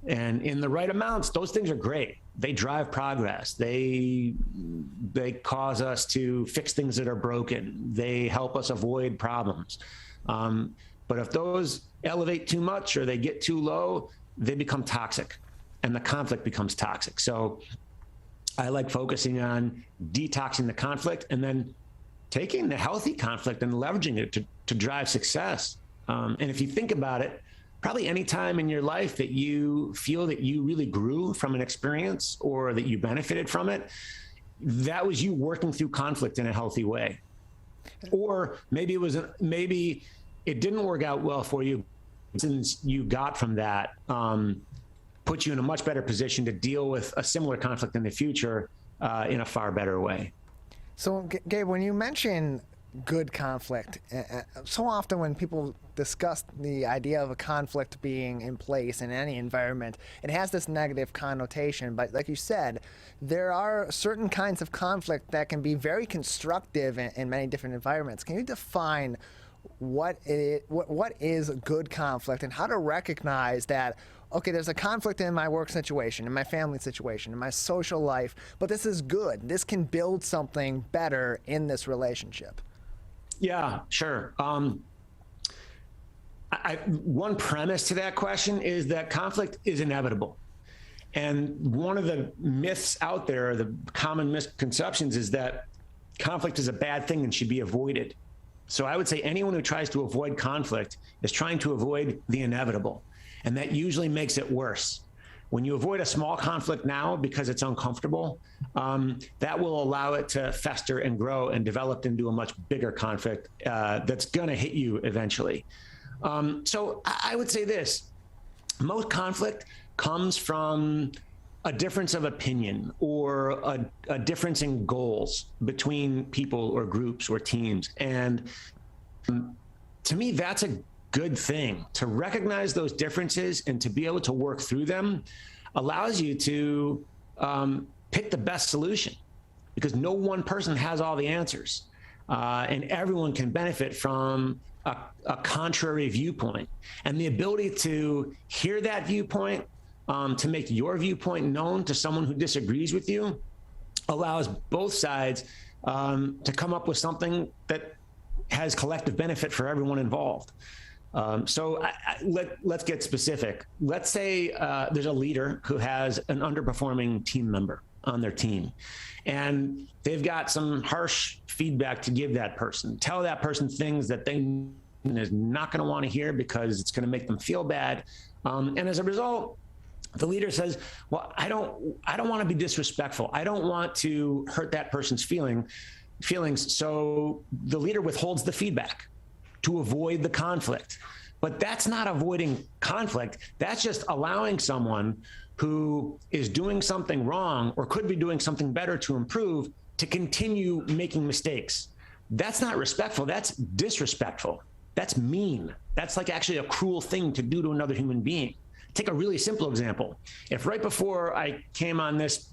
And in the right amounts, those things are great. They drive progress. They cause us to fix things that are broken. They help us avoid problems. But if those elevate too much or they get too low, they become toxic, and the conflict becomes toxic. So I like focusing on detoxing the conflict and then taking the healthy conflict and leveraging it to drive success. And if you think about it, probably any time in your life that you feel that you really grew from an experience or that you benefited from it, that was you working through conflict in a healthy way. Or maybe it didn't work out well for you, since you got from that, put you in a much better position to deal with a similar conflict in the future in a far better way.
So, Gabe, when you mention good conflict, so often when people discuss the idea of a conflict being in place in any environment, it has this negative connotation. But like you said, there are certain kinds of conflict that can be very constructive in many different environments. Can you define what is good conflict and how to recognize that, okay, there's a conflict in my work situation, in my family situation, in my social life, but this is good. This can build something better in this relationship?
Yeah, sure. One premise to that question is that conflict is inevitable. And one of the myths out there, the common misconceptions, is that conflict is a bad thing and should be avoided. So I would say anyone who tries to avoid conflict is trying to avoid the inevitable. And that usually makes it worse. When you avoid a small conflict now because it's uncomfortable, that will allow it to fester and grow and develop into a much bigger conflict that's going to hit you eventually. So I would say this: most conflict comes from a difference of opinion or a difference in goals between people or groups or teams. And to me, that's a good thing. To recognize those differences and to be able to work through them allows you to pick the best solution, because no one person has all the answers, and everyone can benefit from a contrary viewpoint. And the ability to hear that viewpoint, to make your viewpoint known to someone who disagrees with you, allows both sides to come up with something that has collective benefit for everyone involved. So let's get specific. Let's say there's a leader who has an underperforming team member on their team, and they've got some harsh feedback to give that person. Tell that person things that they is not going to want to hear because it's going to make them feel bad. And as a result, the leader says, well, I don't want to be disrespectful. I don't want to hurt that person's feelings. So the leader withholds the feedback to avoid the conflict. But that's not avoiding conflict. That's just allowing someone who is doing something wrong or could be doing something better to improve to continue making mistakes. That's not respectful. That's disrespectful. That's mean. That's like actually a cruel thing to do to another human being. Take a really simple example. If right before I came on this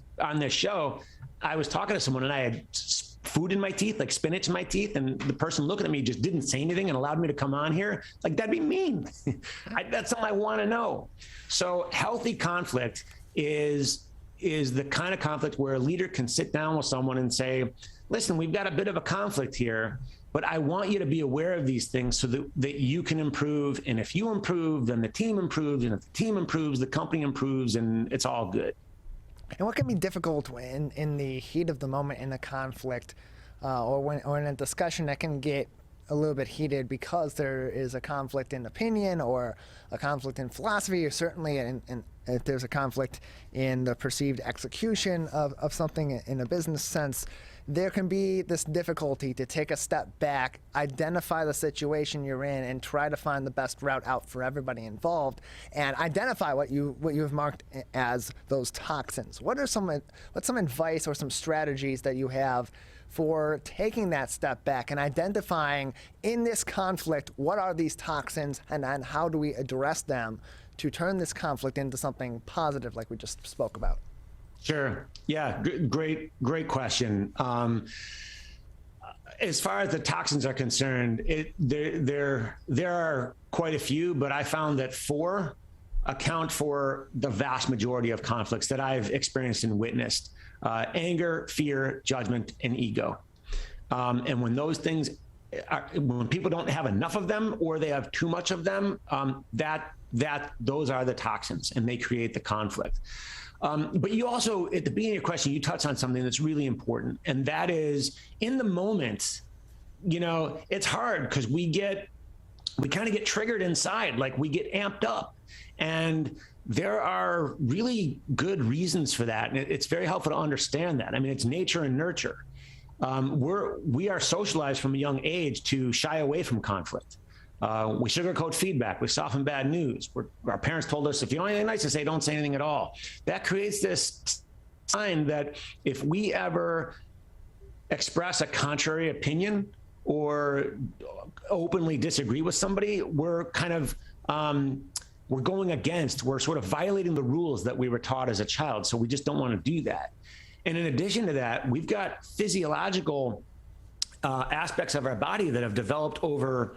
show, I was talking to someone and I had food in my teeth, like spinach in my teeth, and the person looking at me just didn't say anything and allowed me to come on here, like that'd be mean. That's something I want to know. So healthy conflict is the kind of conflict where a leader can sit down with someone and say, listen, we've got a bit of a conflict here, but I want you to be aware of these things so that you can improve. And if you improve, then the team improves. And if the team improves, the company improves, and it's all good.
And what can be difficult in the heat of the moment in a conflict or in a discussion that can get a little bit heated because there is a conflict in opinion or a conflict in philosophy, or certainly if there's a conflict in the perceived execution of something in a business sense, there can be this difficulty to take a step back, identify the situation you're in, and try to find the best route out for everybody involved, and identify what you've marked as those toxins. What's some advice or some strategies that you have for taking that step back and identifying in this conflict what are these toxins, and then how do we address them to turn this conflict into something positive like we just spoke about?
Sure. Yeah. Great question. As far as the toxins are concerned, there are quite a few, but I found that 4 account for the vast majority of conflicts that I've experienced and witnessed: anger, fear, judgment, and ego. And when those things when people don't have enough of them, or they have too much of them, those are the toxins, and they create the conflict. But you also, at the beginning of your question, you touched on something that's really important, and that is, in the moment, it's hard because we kind of get triggered inside, like we get amped up, and there are really good reasons for that, and it's very helpful to understand that. I mean, it's nature and nurture. We are socialized from a young age to shy away from conflict. We sugarcoat feedback. We soften bad news. Our parents told us, if you don't have anything nice to say, don't say anything at all. That creates this sign that if we ever express a contrary opinion or openly disagree with somebody, we're kind of, we're going against, we're sort of violating the rules that we were taught as a child. So we just don't want to do that. And in addition to that, we've got physiological aspects of our body that have developed over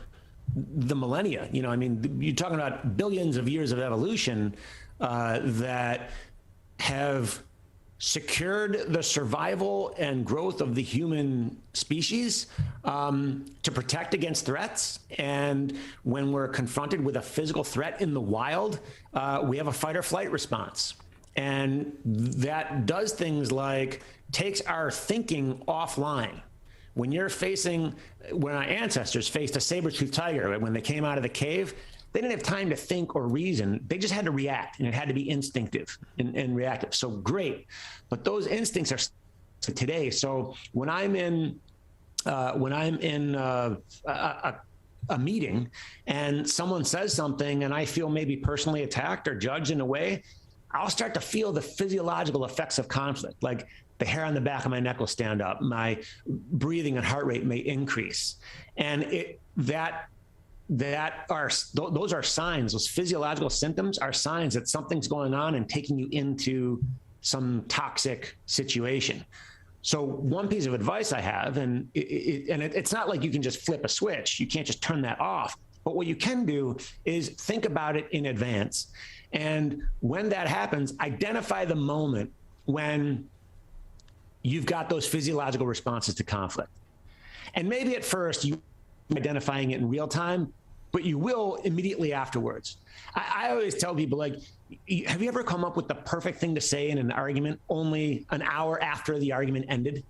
the millennia. I mean, you're talking about billions of years of evolution that have secured the survival and growth of the human species to protect against threats. And when we're confronted with a physical threat in the wild, we have a fight or flight response. And that does things like takes our thinking offline. When our ancestors faced a saber-toothed tiger, when they came out of the cave, they didn't have time to think or reason. They just had to react, and it had to be instinctive and reactive. So great, but those instincts are today. So when I'm in a meeting and someone says something and I feel maybe personally attacked or judged in a way, I'll start to feel the physiological effects of conflict, like the hair on the back of my neck will stand up, my breathing and heart rate may increase. And those are signs, those physiological symptoms are signs that something's going on and taking you into some toxic situation. So one piece of advice I have, and it's not like you can just flip a switch, you can't just turn that off, but what you can do is think about it in advance. And when that happens, identify the moment when you've got those physiological responses to conflict. And maybe at first you identifying it in real time, but you will immediately afterwards. I always tell people, like, have you ever come up with the perfect thing to say in an argument only an hour after the argument ended?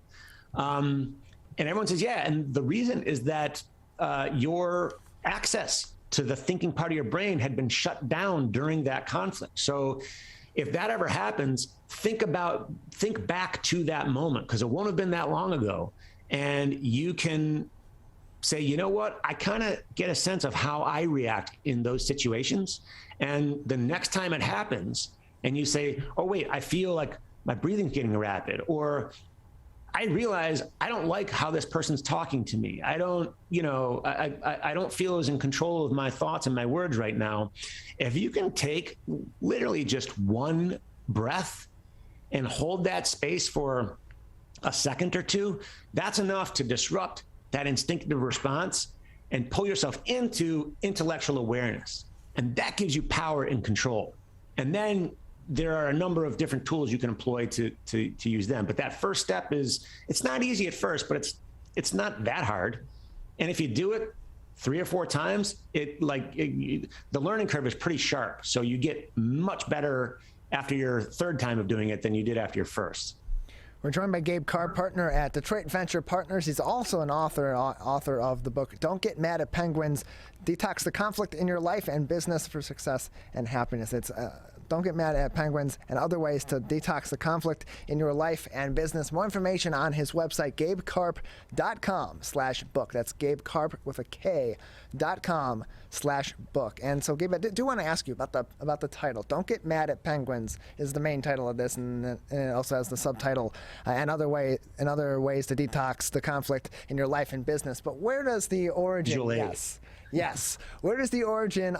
And everyone says, yeah. And the reason is that your access to the thinking part of your brain had been shut down during that conflict. So if that ever happens, think back to that moment, because it won't have been that long ago. And you can say, you know what, I kind of get a sense of how I react in those situations. And the next time it happens and you say, oh wait, I feel like my breathing's getting rapid, or I realize I don't like how this person's talking to me. I don't feel as in control of my thoughts and my words right now. If you can take literally just one breath and hold that space for a second or two, that's enough to disrupt that instinctive response and pull yourself into intellectual awareness. And that gives you power and control. And then there are a number of different tools you can employ to use them. But that first step it's not easy at first, but it's not that hard. And if you do it 3 or 4 times, the learning curve is pretty sharp. So you get much better after your third time of doing it than you did after your first.
We're joined by Gabe Karp, partner at Detroit Venture Partners. He's also an author of the book, Don't Get Mad at Penguins, Detox the Conflict in Your Life and Business for Success and Happiness. It's Don't Get Mad at Penguins and Other Ways to Detox the Conflict in Your Life and Business. More information on his website, gabekarp.com/book. That's gabekarp with a K.com/book. And so, Gabe, I do want to ask you about the title. Don't Get Mad at Penguins is the main title of this, and it also has the subtitle, and other ways to detox the conflict in your life and business. But where does the origin? Yes. Where does the origin?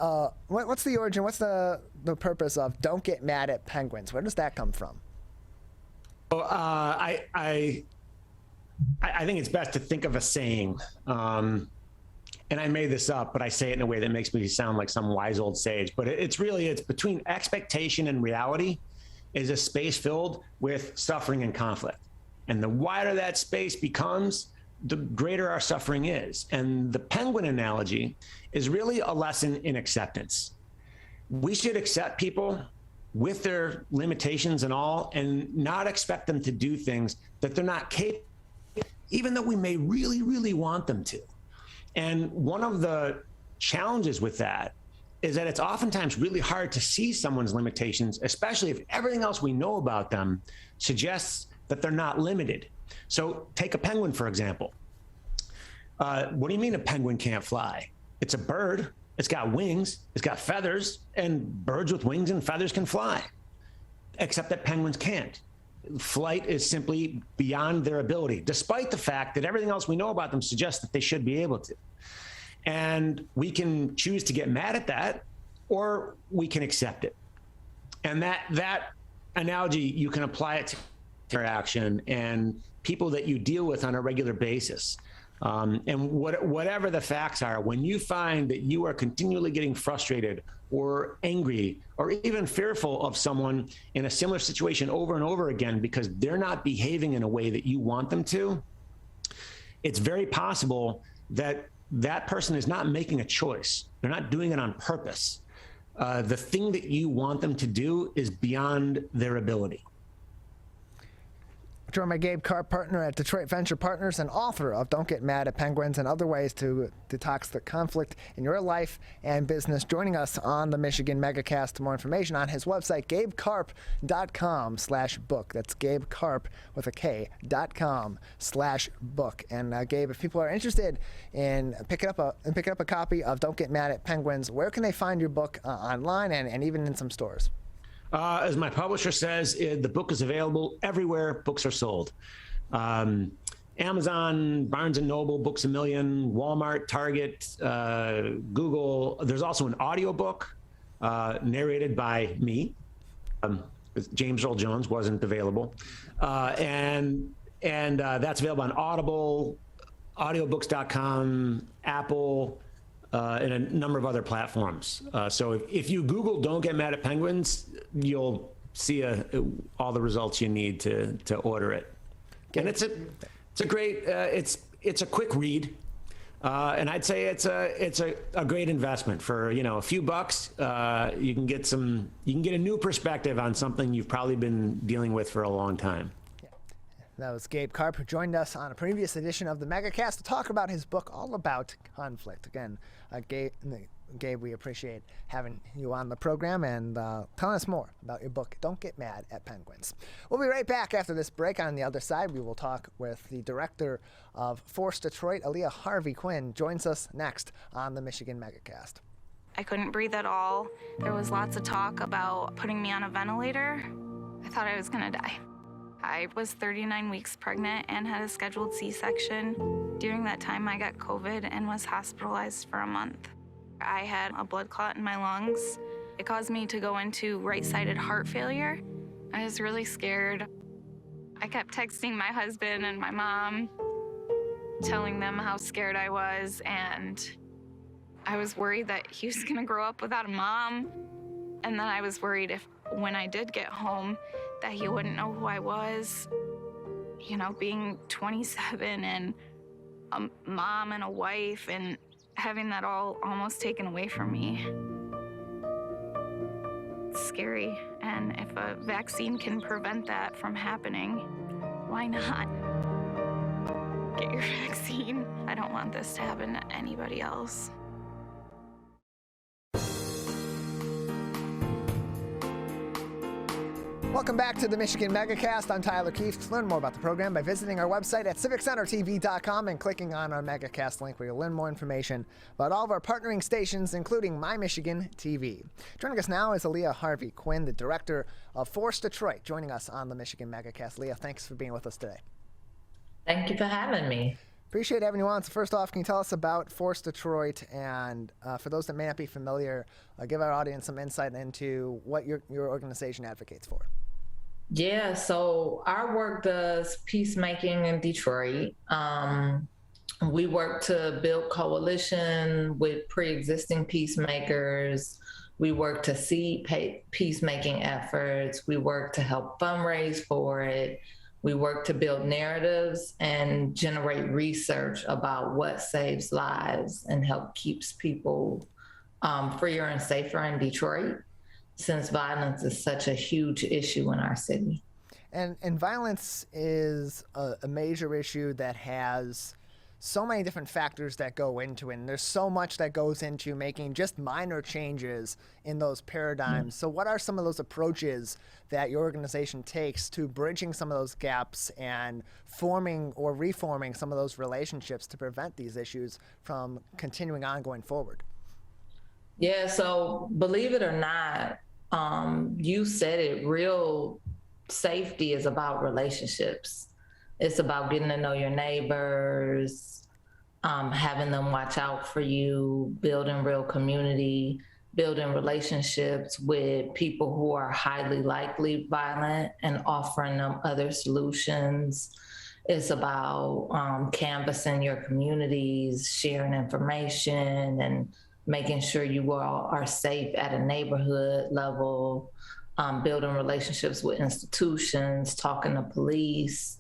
What's the origin? What's the purpose of Don't Get Mad at Penguins? Where does that come from?
Well, I think it's best to think of a saying, and I made this up, but I say it in a way that makes me sound like some wise old sage. But it's between expectation and reality is a space filled with suffering and conflict, and the wider that space becomes, the greater our suffering is. And the penguin analogy is really a lesson in acceptance. We should accept people with their limitations and all, and not expect them to do things that they're not capable of, even though we may really, really want them to. And one of the challenges with that is that it's oftentimes really hard to see someone's limitations, especially if everything else we know about them suggests that they're not limited. So take a penguin, for example. What do you mean a penguin can't fly? It's a bird. It's got wings. It's got feathers, and birds with wings and feathers can fly, except that penguins can't. Flight is simply beyond their ability, despite the fact that everything else we know about them suggests that they should be able to. And we can choose to get mad at that, or we can accept it. And that analogy, you can apply it to interaction and people that you deal with on a regular basis. And whatever the facts are, when you find that you are continually getting frustrated or angry or even fearful of someone in a similar situation over and over again because they're not behaving in a way that you want them to, it's very possible that that person is not making a choice. They're not doing it on purpose. The thing that you want them to do is beyond their ability.
Joined by Gabe Karp, partner at Detroit Venture Partners and author of Don't Get Mad at Penguins and Other Ways to Detox the Conflict in Your Life and Business, joining us on the Michigan Megacast. More information on his website, gabekarp.com/book. That's gabekarp with a K.com/book. And Gabe, if people are interested in picking up a copy of Don't Get Mad at Penguins, where can they find your book online and even in some stores?
As my publisher says, the book is available everywhere books are sold. Amazon, Barnes & Noble, Books A Million, Walmart, Target, Google. There's also an audiobook narrated by me. James Earl Jones wasn't available. And that's available on Audible, audiobooks.com, Apple, and a number of other platforms. So if you Google Don't Get Mad at Penguins, you'll see all the results you need to order it. And it's a great, it's a quick read. And I'd say it's a great investment for, a few bucks. You can get a new perspective on something you've probably been dealing with for a long time.
That was Gabe Karp, who joined us on a previous edition of the Megacast to talk about his book, all about conflict. Again, Gabe, we appreciate having you on the program and telling us more about your book, Don't Get Mad at Penguins. We'll be right back after this break. On the other side, we will talk with the director of Force Detroit, Alia Harvey Quinn, joins us next on the Michigan Megacast.
I couldn't breathe at all. There was lots of talk about putting me on a ventilator. I thought I was gonna die. I was 39 weeks pregnant and had a scheduled C-section. During that time, I got COVID and was hospitalized for a month. I had a blood clot in my lungs. It caused me to go into right-sided heart failure. I was really scared. I kept texting my husband and my mom, telling them how scared I was, and I was worried that he was gonna grow up without a mom. And then I was worried if, when I did get home, that he wouldn't know who I was. Being 27 and a mom and a wife and having that all almost taken away from me. It's scary, and if a vaccine can prevent that from happening, Why not? Get your vaccine. I don't want this to happen to anybody else.
Welcome back to the Michigan Megacast. I'm Tyler Kieft. Learn more about the program by visiting our website at civiccentertv.com and clicking on our Megacast link, where you'll learn more information about all of our partnering stations, including My Michigan TV. Joining us now is Alia Harvey Quinn, the director of Force Detroit, joining us on the Michigan Megacast. Leah, thanks for being with us today.
Thank you for having me.
Appreciate having you on. So first off, can you tell us about Force Detroit? And for those that may not be familiar, give our audience some insight into what your organization advocates for.
Yeah, so our work does peacemaking in Detroit. We work to build coalition with pre-existing peacemakers. We work to seed peacemaking efforts. We work to help fundraise for it. We work to build narratives and generate research about what saves lives and help keeps people freer and safer in Detroit, since violence is such a huge issue in our city.
And violence is a major issue that has so many different factors that go into it. And there's so much that goes into making just minor changes in those paradigms. So what are some of those approaches that your organization takes to bridging some of those gaps and forming or reforming some of those relationships to prevent these issues from continuing on going forward?
Yeah, so believe it or not, you said it, real safety is about relationships. It's about getting to know your neighbors, having them watch out for you, building real community, building relationships with people who are highly likely violent and offering them other solutions. It's about canvassing your communities, sharing information, and making sure you all are safe at a neighborhood level, building relationships with institutions, talking to police.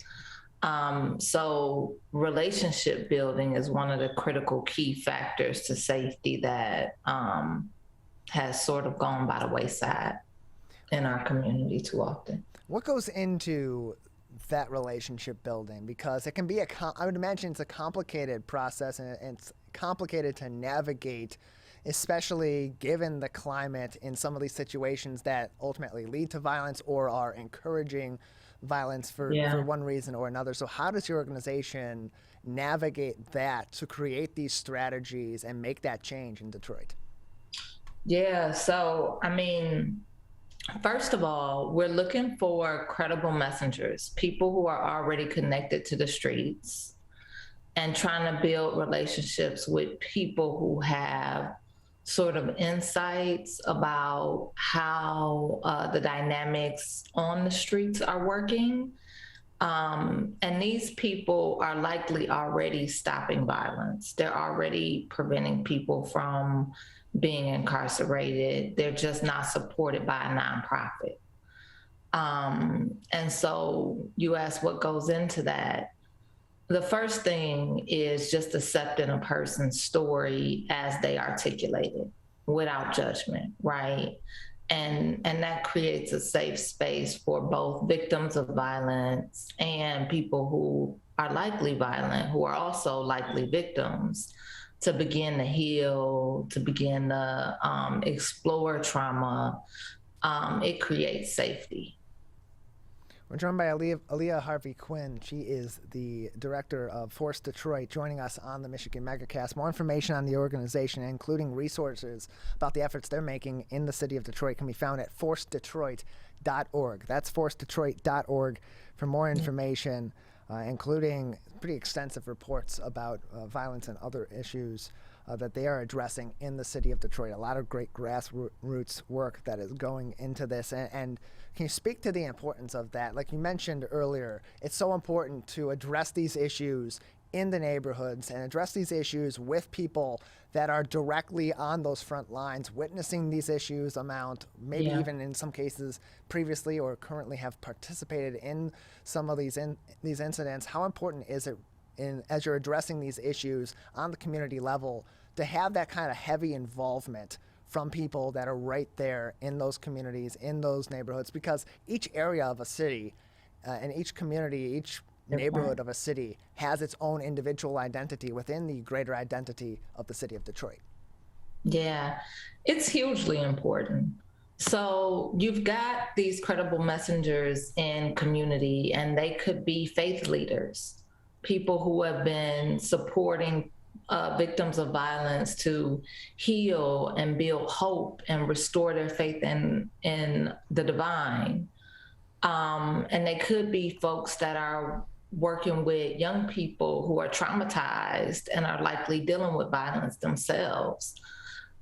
So relationship building is one of the critical key factors to safety that has sort of gone by the wayside in our community too often.
What goes into that relationship building? Because it can be I would imagine it's a complicated process, and it's complicated to navigate, especially given the climate in some of these situations that ultimately lead to violence or are encouraging violence for one reason or another. So how does your organization navigate that to create these strategies and make that change in Detroit?
Yeah, so I mean, first of all, we're looking for credible messengers, people who are already connected to the streets, and trying to build relationships with people who have sort of insights about how the dynamics on the streets are working. And these people are likely already stopping violence. They're already preventing people from being incarcerated. They're just not supported by a nonprofit. And so you ask what goes into that. The first thing is just accepting a person's story as they articulate it without judgment, right? And that creates a safe space for both victims of violence and people who are likely violent, who are also likely victims, to begin to heal, to begin to explore trauma. It creates safety.
We're joined by Alia Harvey Quinn. She is the director of Force Detroit, joining us on the Michigan Megacast. More information on the organization, including resources about the efforts they're making in the city of Detroit, can be found at forcedetroit.org. That's forcedetroit.org for more information, including pretty extensive reports about violence and other issues that they are addressing in the city of Detroit. A lot of great grassroots work that is going into this. And can you speak to the importance of that? Like you mentioned earlier, it's so important to address these issues in the neighborhoods and address these issues with people that are directly on those front lines, witnessing these issues maybe even in some cases previously or currently have participated in some of these incidents. How important is it as you're addressing these issues on the community level to have that kind of heavy involvement from people that are right there in those communities, in those neighborhoods? Because each area of a city and each community, each neighborhood of a city has its own individual identity within the greater identity of the city of Detroit.
Yeah, it's hugely important. So you've got these credible messengers in community, and they could be faith leaders, people who have been supporting victims of violence to heal and build hope and restore their faith in the divine. And they could be folks that are working with young people who are traumatized and are likely dealing with violence themselves.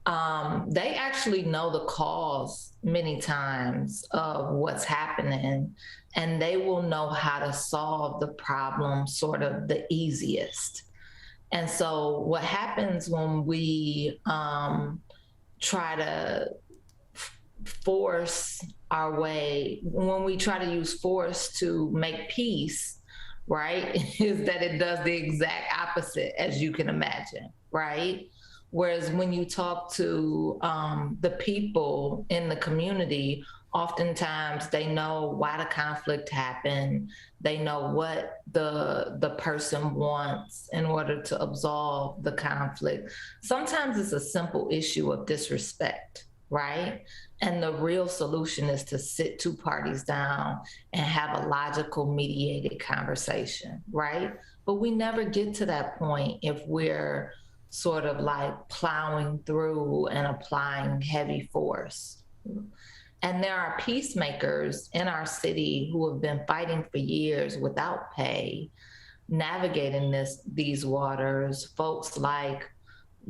They actually know the cause many times of what's happening, and they will know how to solve the problem sort of the easiest. And so what happens when we try to force our way, when we try to use force to make peace, right, is that it does the exact opposite, as you can imagine, right? Whereas when you talk to the people in the community, oftentimes they know why the conflict happened. They know what the person wants in order to absolve the conflict. Sometimes it's a simple issue of disrespect, right? And the real solution is to sit two parties down and have a logical mediated conversation, right? But we never get to that point if we're sort of like plowing through and applying heavy force. And there are peacemakers in our city who have been fighting for years without pay, navigating these waters, folks like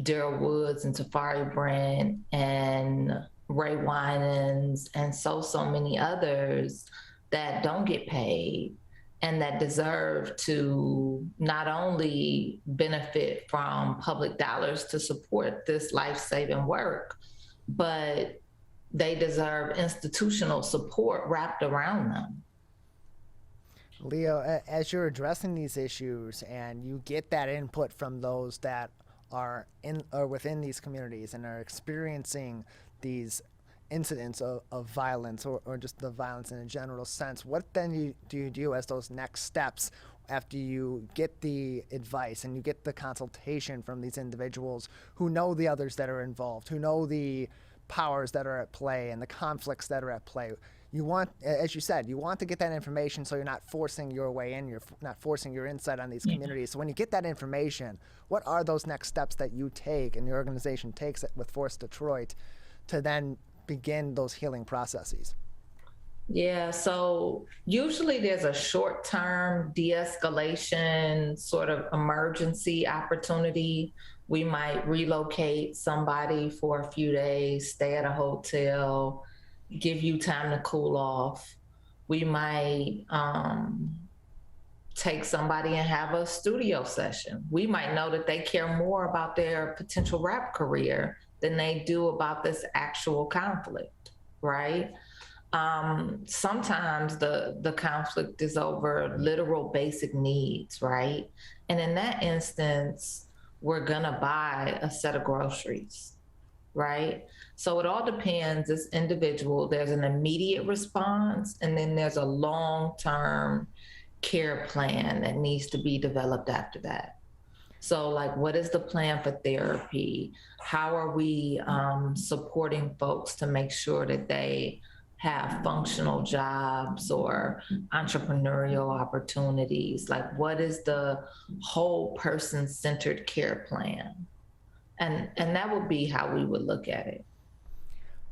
Daryl Woods and Tafari Brent and Ray Winans and so many others that don't get paid and that deserve to not only benefit from public dollars to support this life-saving work, but they deserve institutional support wrapped around them.
Leo, as you're addressing these issues and you get that input from those that are in or within these communities and are experiencing these incidents of violence or just the violence in a general sense, what then do you do as those next steps after you get the advice and you get the consultation from these individuals who know the others that are involved, who know the powers that are at play and the conflicts that are at play? You want, as you said, you want to get that information so you're not forcing your way in, you're not forcing your insight on these communities. So when you get that information, what are those next steps that you take and your organization takes it with Force Detroit to then begin those healing processes?
Yeah, so usually there's a short-term de-escalation sort of emergency opportunity. We might relocate somebody for a few days, stay at a hotel, give you time to cool off. We might take somebody and have a studio session. We might know that they care more about their potential rap career than they do about this actual conflict, right? Sometimes the conflict is over literal basic needs, right? And in that instance, we're gonna buy a set of groceries, right? So it all depends, this individual, there's an immediate response, and then there's a long-term care plan that needs to be developed after that. So like, what is the plan for therapy? How are we supporting folks to make sure that they have functional jobs or entrepreneurial opportunities? Like, what is the whole person-centered care plan? And that would be how we would look at it.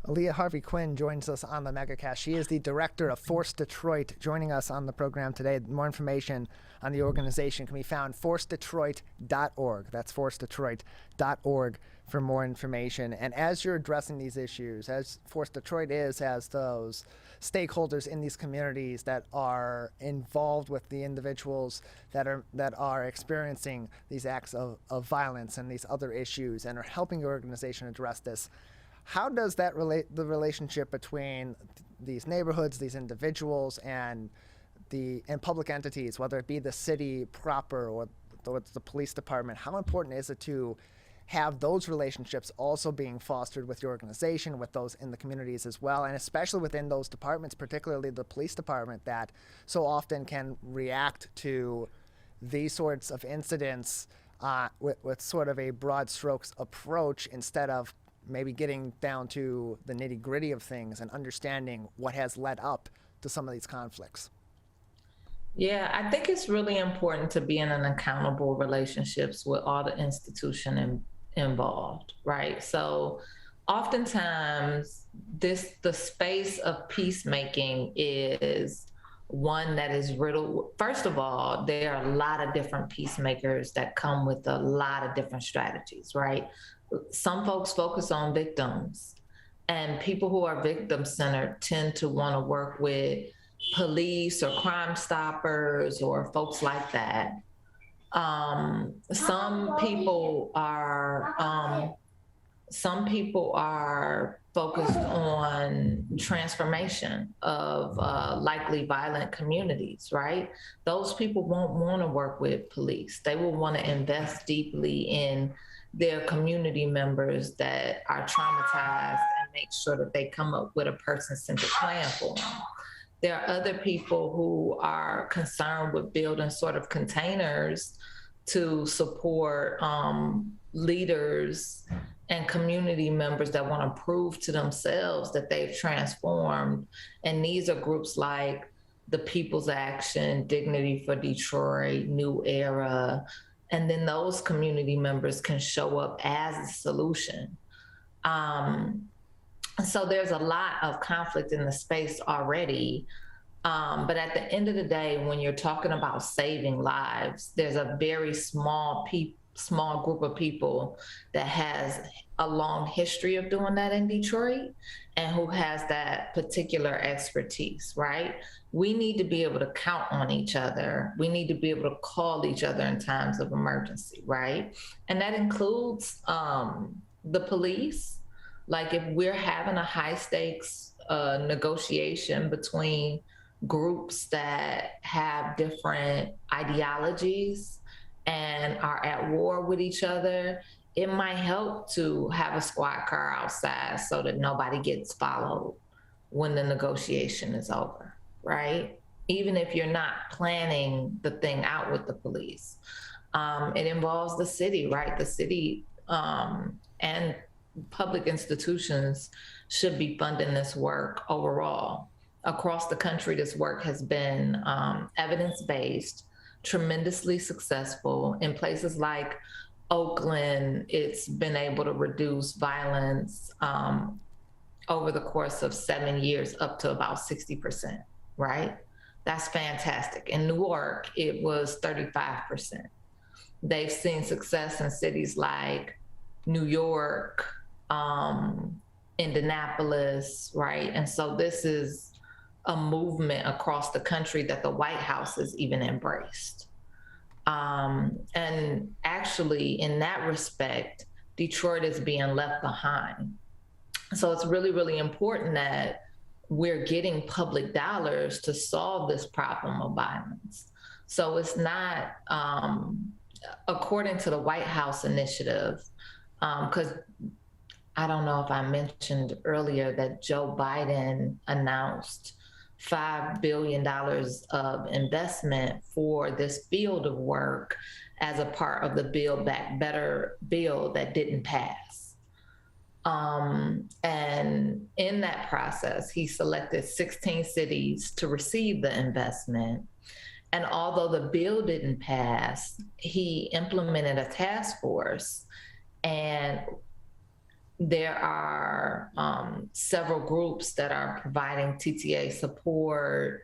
Alia Harvey Quinn joins us on the Megacast. She is the director of Force Detroit, joining us on the program today. More information on the organization can be found forcedetroit.org. That's forcedetroit.org for more information. And as you're addressing these issues, as Force Detroit has those stakeholders in these communities that are involved with the individuals that are experiencing these acts of violence and these other issues and are helping your organization address this, how does that relate, the relationship between these neighborhoods, these individuals, and public entities, whether it be the city proper or the police department, how important is it to have those relationships also being fostered with your organization, with those in the communities as well, and especially within those departments, particularly the police department, that so often can react to these sorts of incidents with sort of a broad strokes approach instead of maybe getting down to the nitty-gritty of things and understanding what has led up to some of these conflicts.
Yeah, I think it's really important to be in an accountable relationships with all the institution involved, right? So oftentimes the space of peacemaking is one that is riddled. First of all, there are a lot of different peacemakers that come with a lot of different strategies, right? Some folks focus on victims, and people who are victim-centered tend to want to work with police or Crime Stoppers or folks like that. Some people are focused on transformation of likely violent communities, right? Those people won't want to work with police. They will want to invest deeply in their community members that are traumatized and make sure that they come up with a person-centered plan for them. There are other people who are concerned with building sort of containers to support leaders and community members that want to prove to themselves that they've transformed. And these are groups like the People's Action, Dignity for Detroit, New Era. And then those community members can show up as a solution. So there's a lot of conflict in the space already. But at the end of the day, when you're talking about saving lives, there's a very small group of people that has a long history of doing that in Detroit and who has that particular expertise, right? We need to be able to count on each other. We need to be able to call each other in times of emergency, right? And that includes the police. Like if we're having a high stakes negotiation between groups that have different ideologies and are at war with each other, it might help to have a squad car outside so that nobody gets followed when the negotiation is over, right? Even if you're not planning the thing out with the police. It involves the city, right? The city and public institutions should be funding this work overall. Across the country, this work has been evidence-based, tremendously successful. In places like Oakland, it's been able to reduce violence over the course of 7 years up to about 60%, right? That's fantastic. In Newark, it was 35%. They've seen success in cities like New York, Indianapolis, right? And so this is a movement across the country that the White House has even embraced. And actually, in that respect, Detroit is being left behind. So it's really, really important that we're getting public dollars to solve this problem of violence. So it's not, according to the White House initiative, because I don't know if I mentioned earlier that Joe Biden announced $5 billion of investment for this field of work as a part of the Build Back Better bill that didn't pass. And in that process, he selected 16 cities to receive the investment. And although the bill didn't pass, he implemented a task force, and there are several groups that are providing TTA support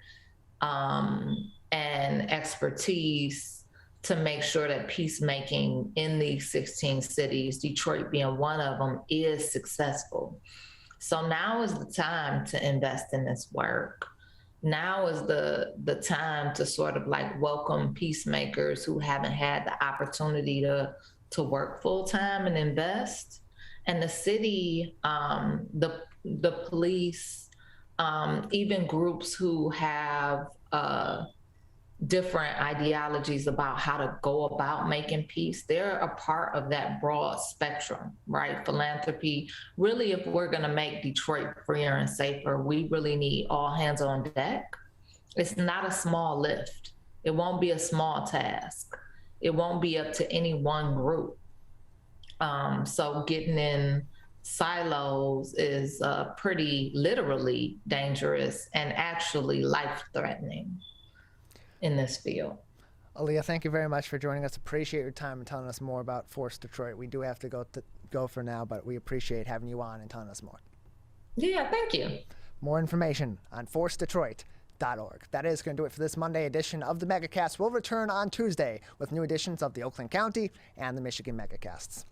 and expertise to make sure that peacemaking in these 16 cities, Detroit being one of them, is successful. So now is the time to invest in this work. Now is the time to sort of like welcome peacemakers who haven't had the opportunity to work full time and invest. And the city, the police, even groups who have different ideologies about how to go about making peace. They're a part of that broad spectrum, right? Philanthropy. Really, if we're going to make Detroit freer and safer, we really need all hands on deck. It's not a small lift. It won't be a small task. It won't be up to any one group. So getting in silos is pretty literally dangerous and actually life-threatening in this field.
Alia, thank you very much for joining us. Appreciate your time and telling us more about Force Detroit. We do have to go for now, but we appreciate having you on and telling us more.
Yeah, thank you.
More information on forcedetroit.org. That is going to do it for this Monday edition of the Megacast. We'll return on Tuesday with new editions of the Oakland County and the Michigan Megacasts.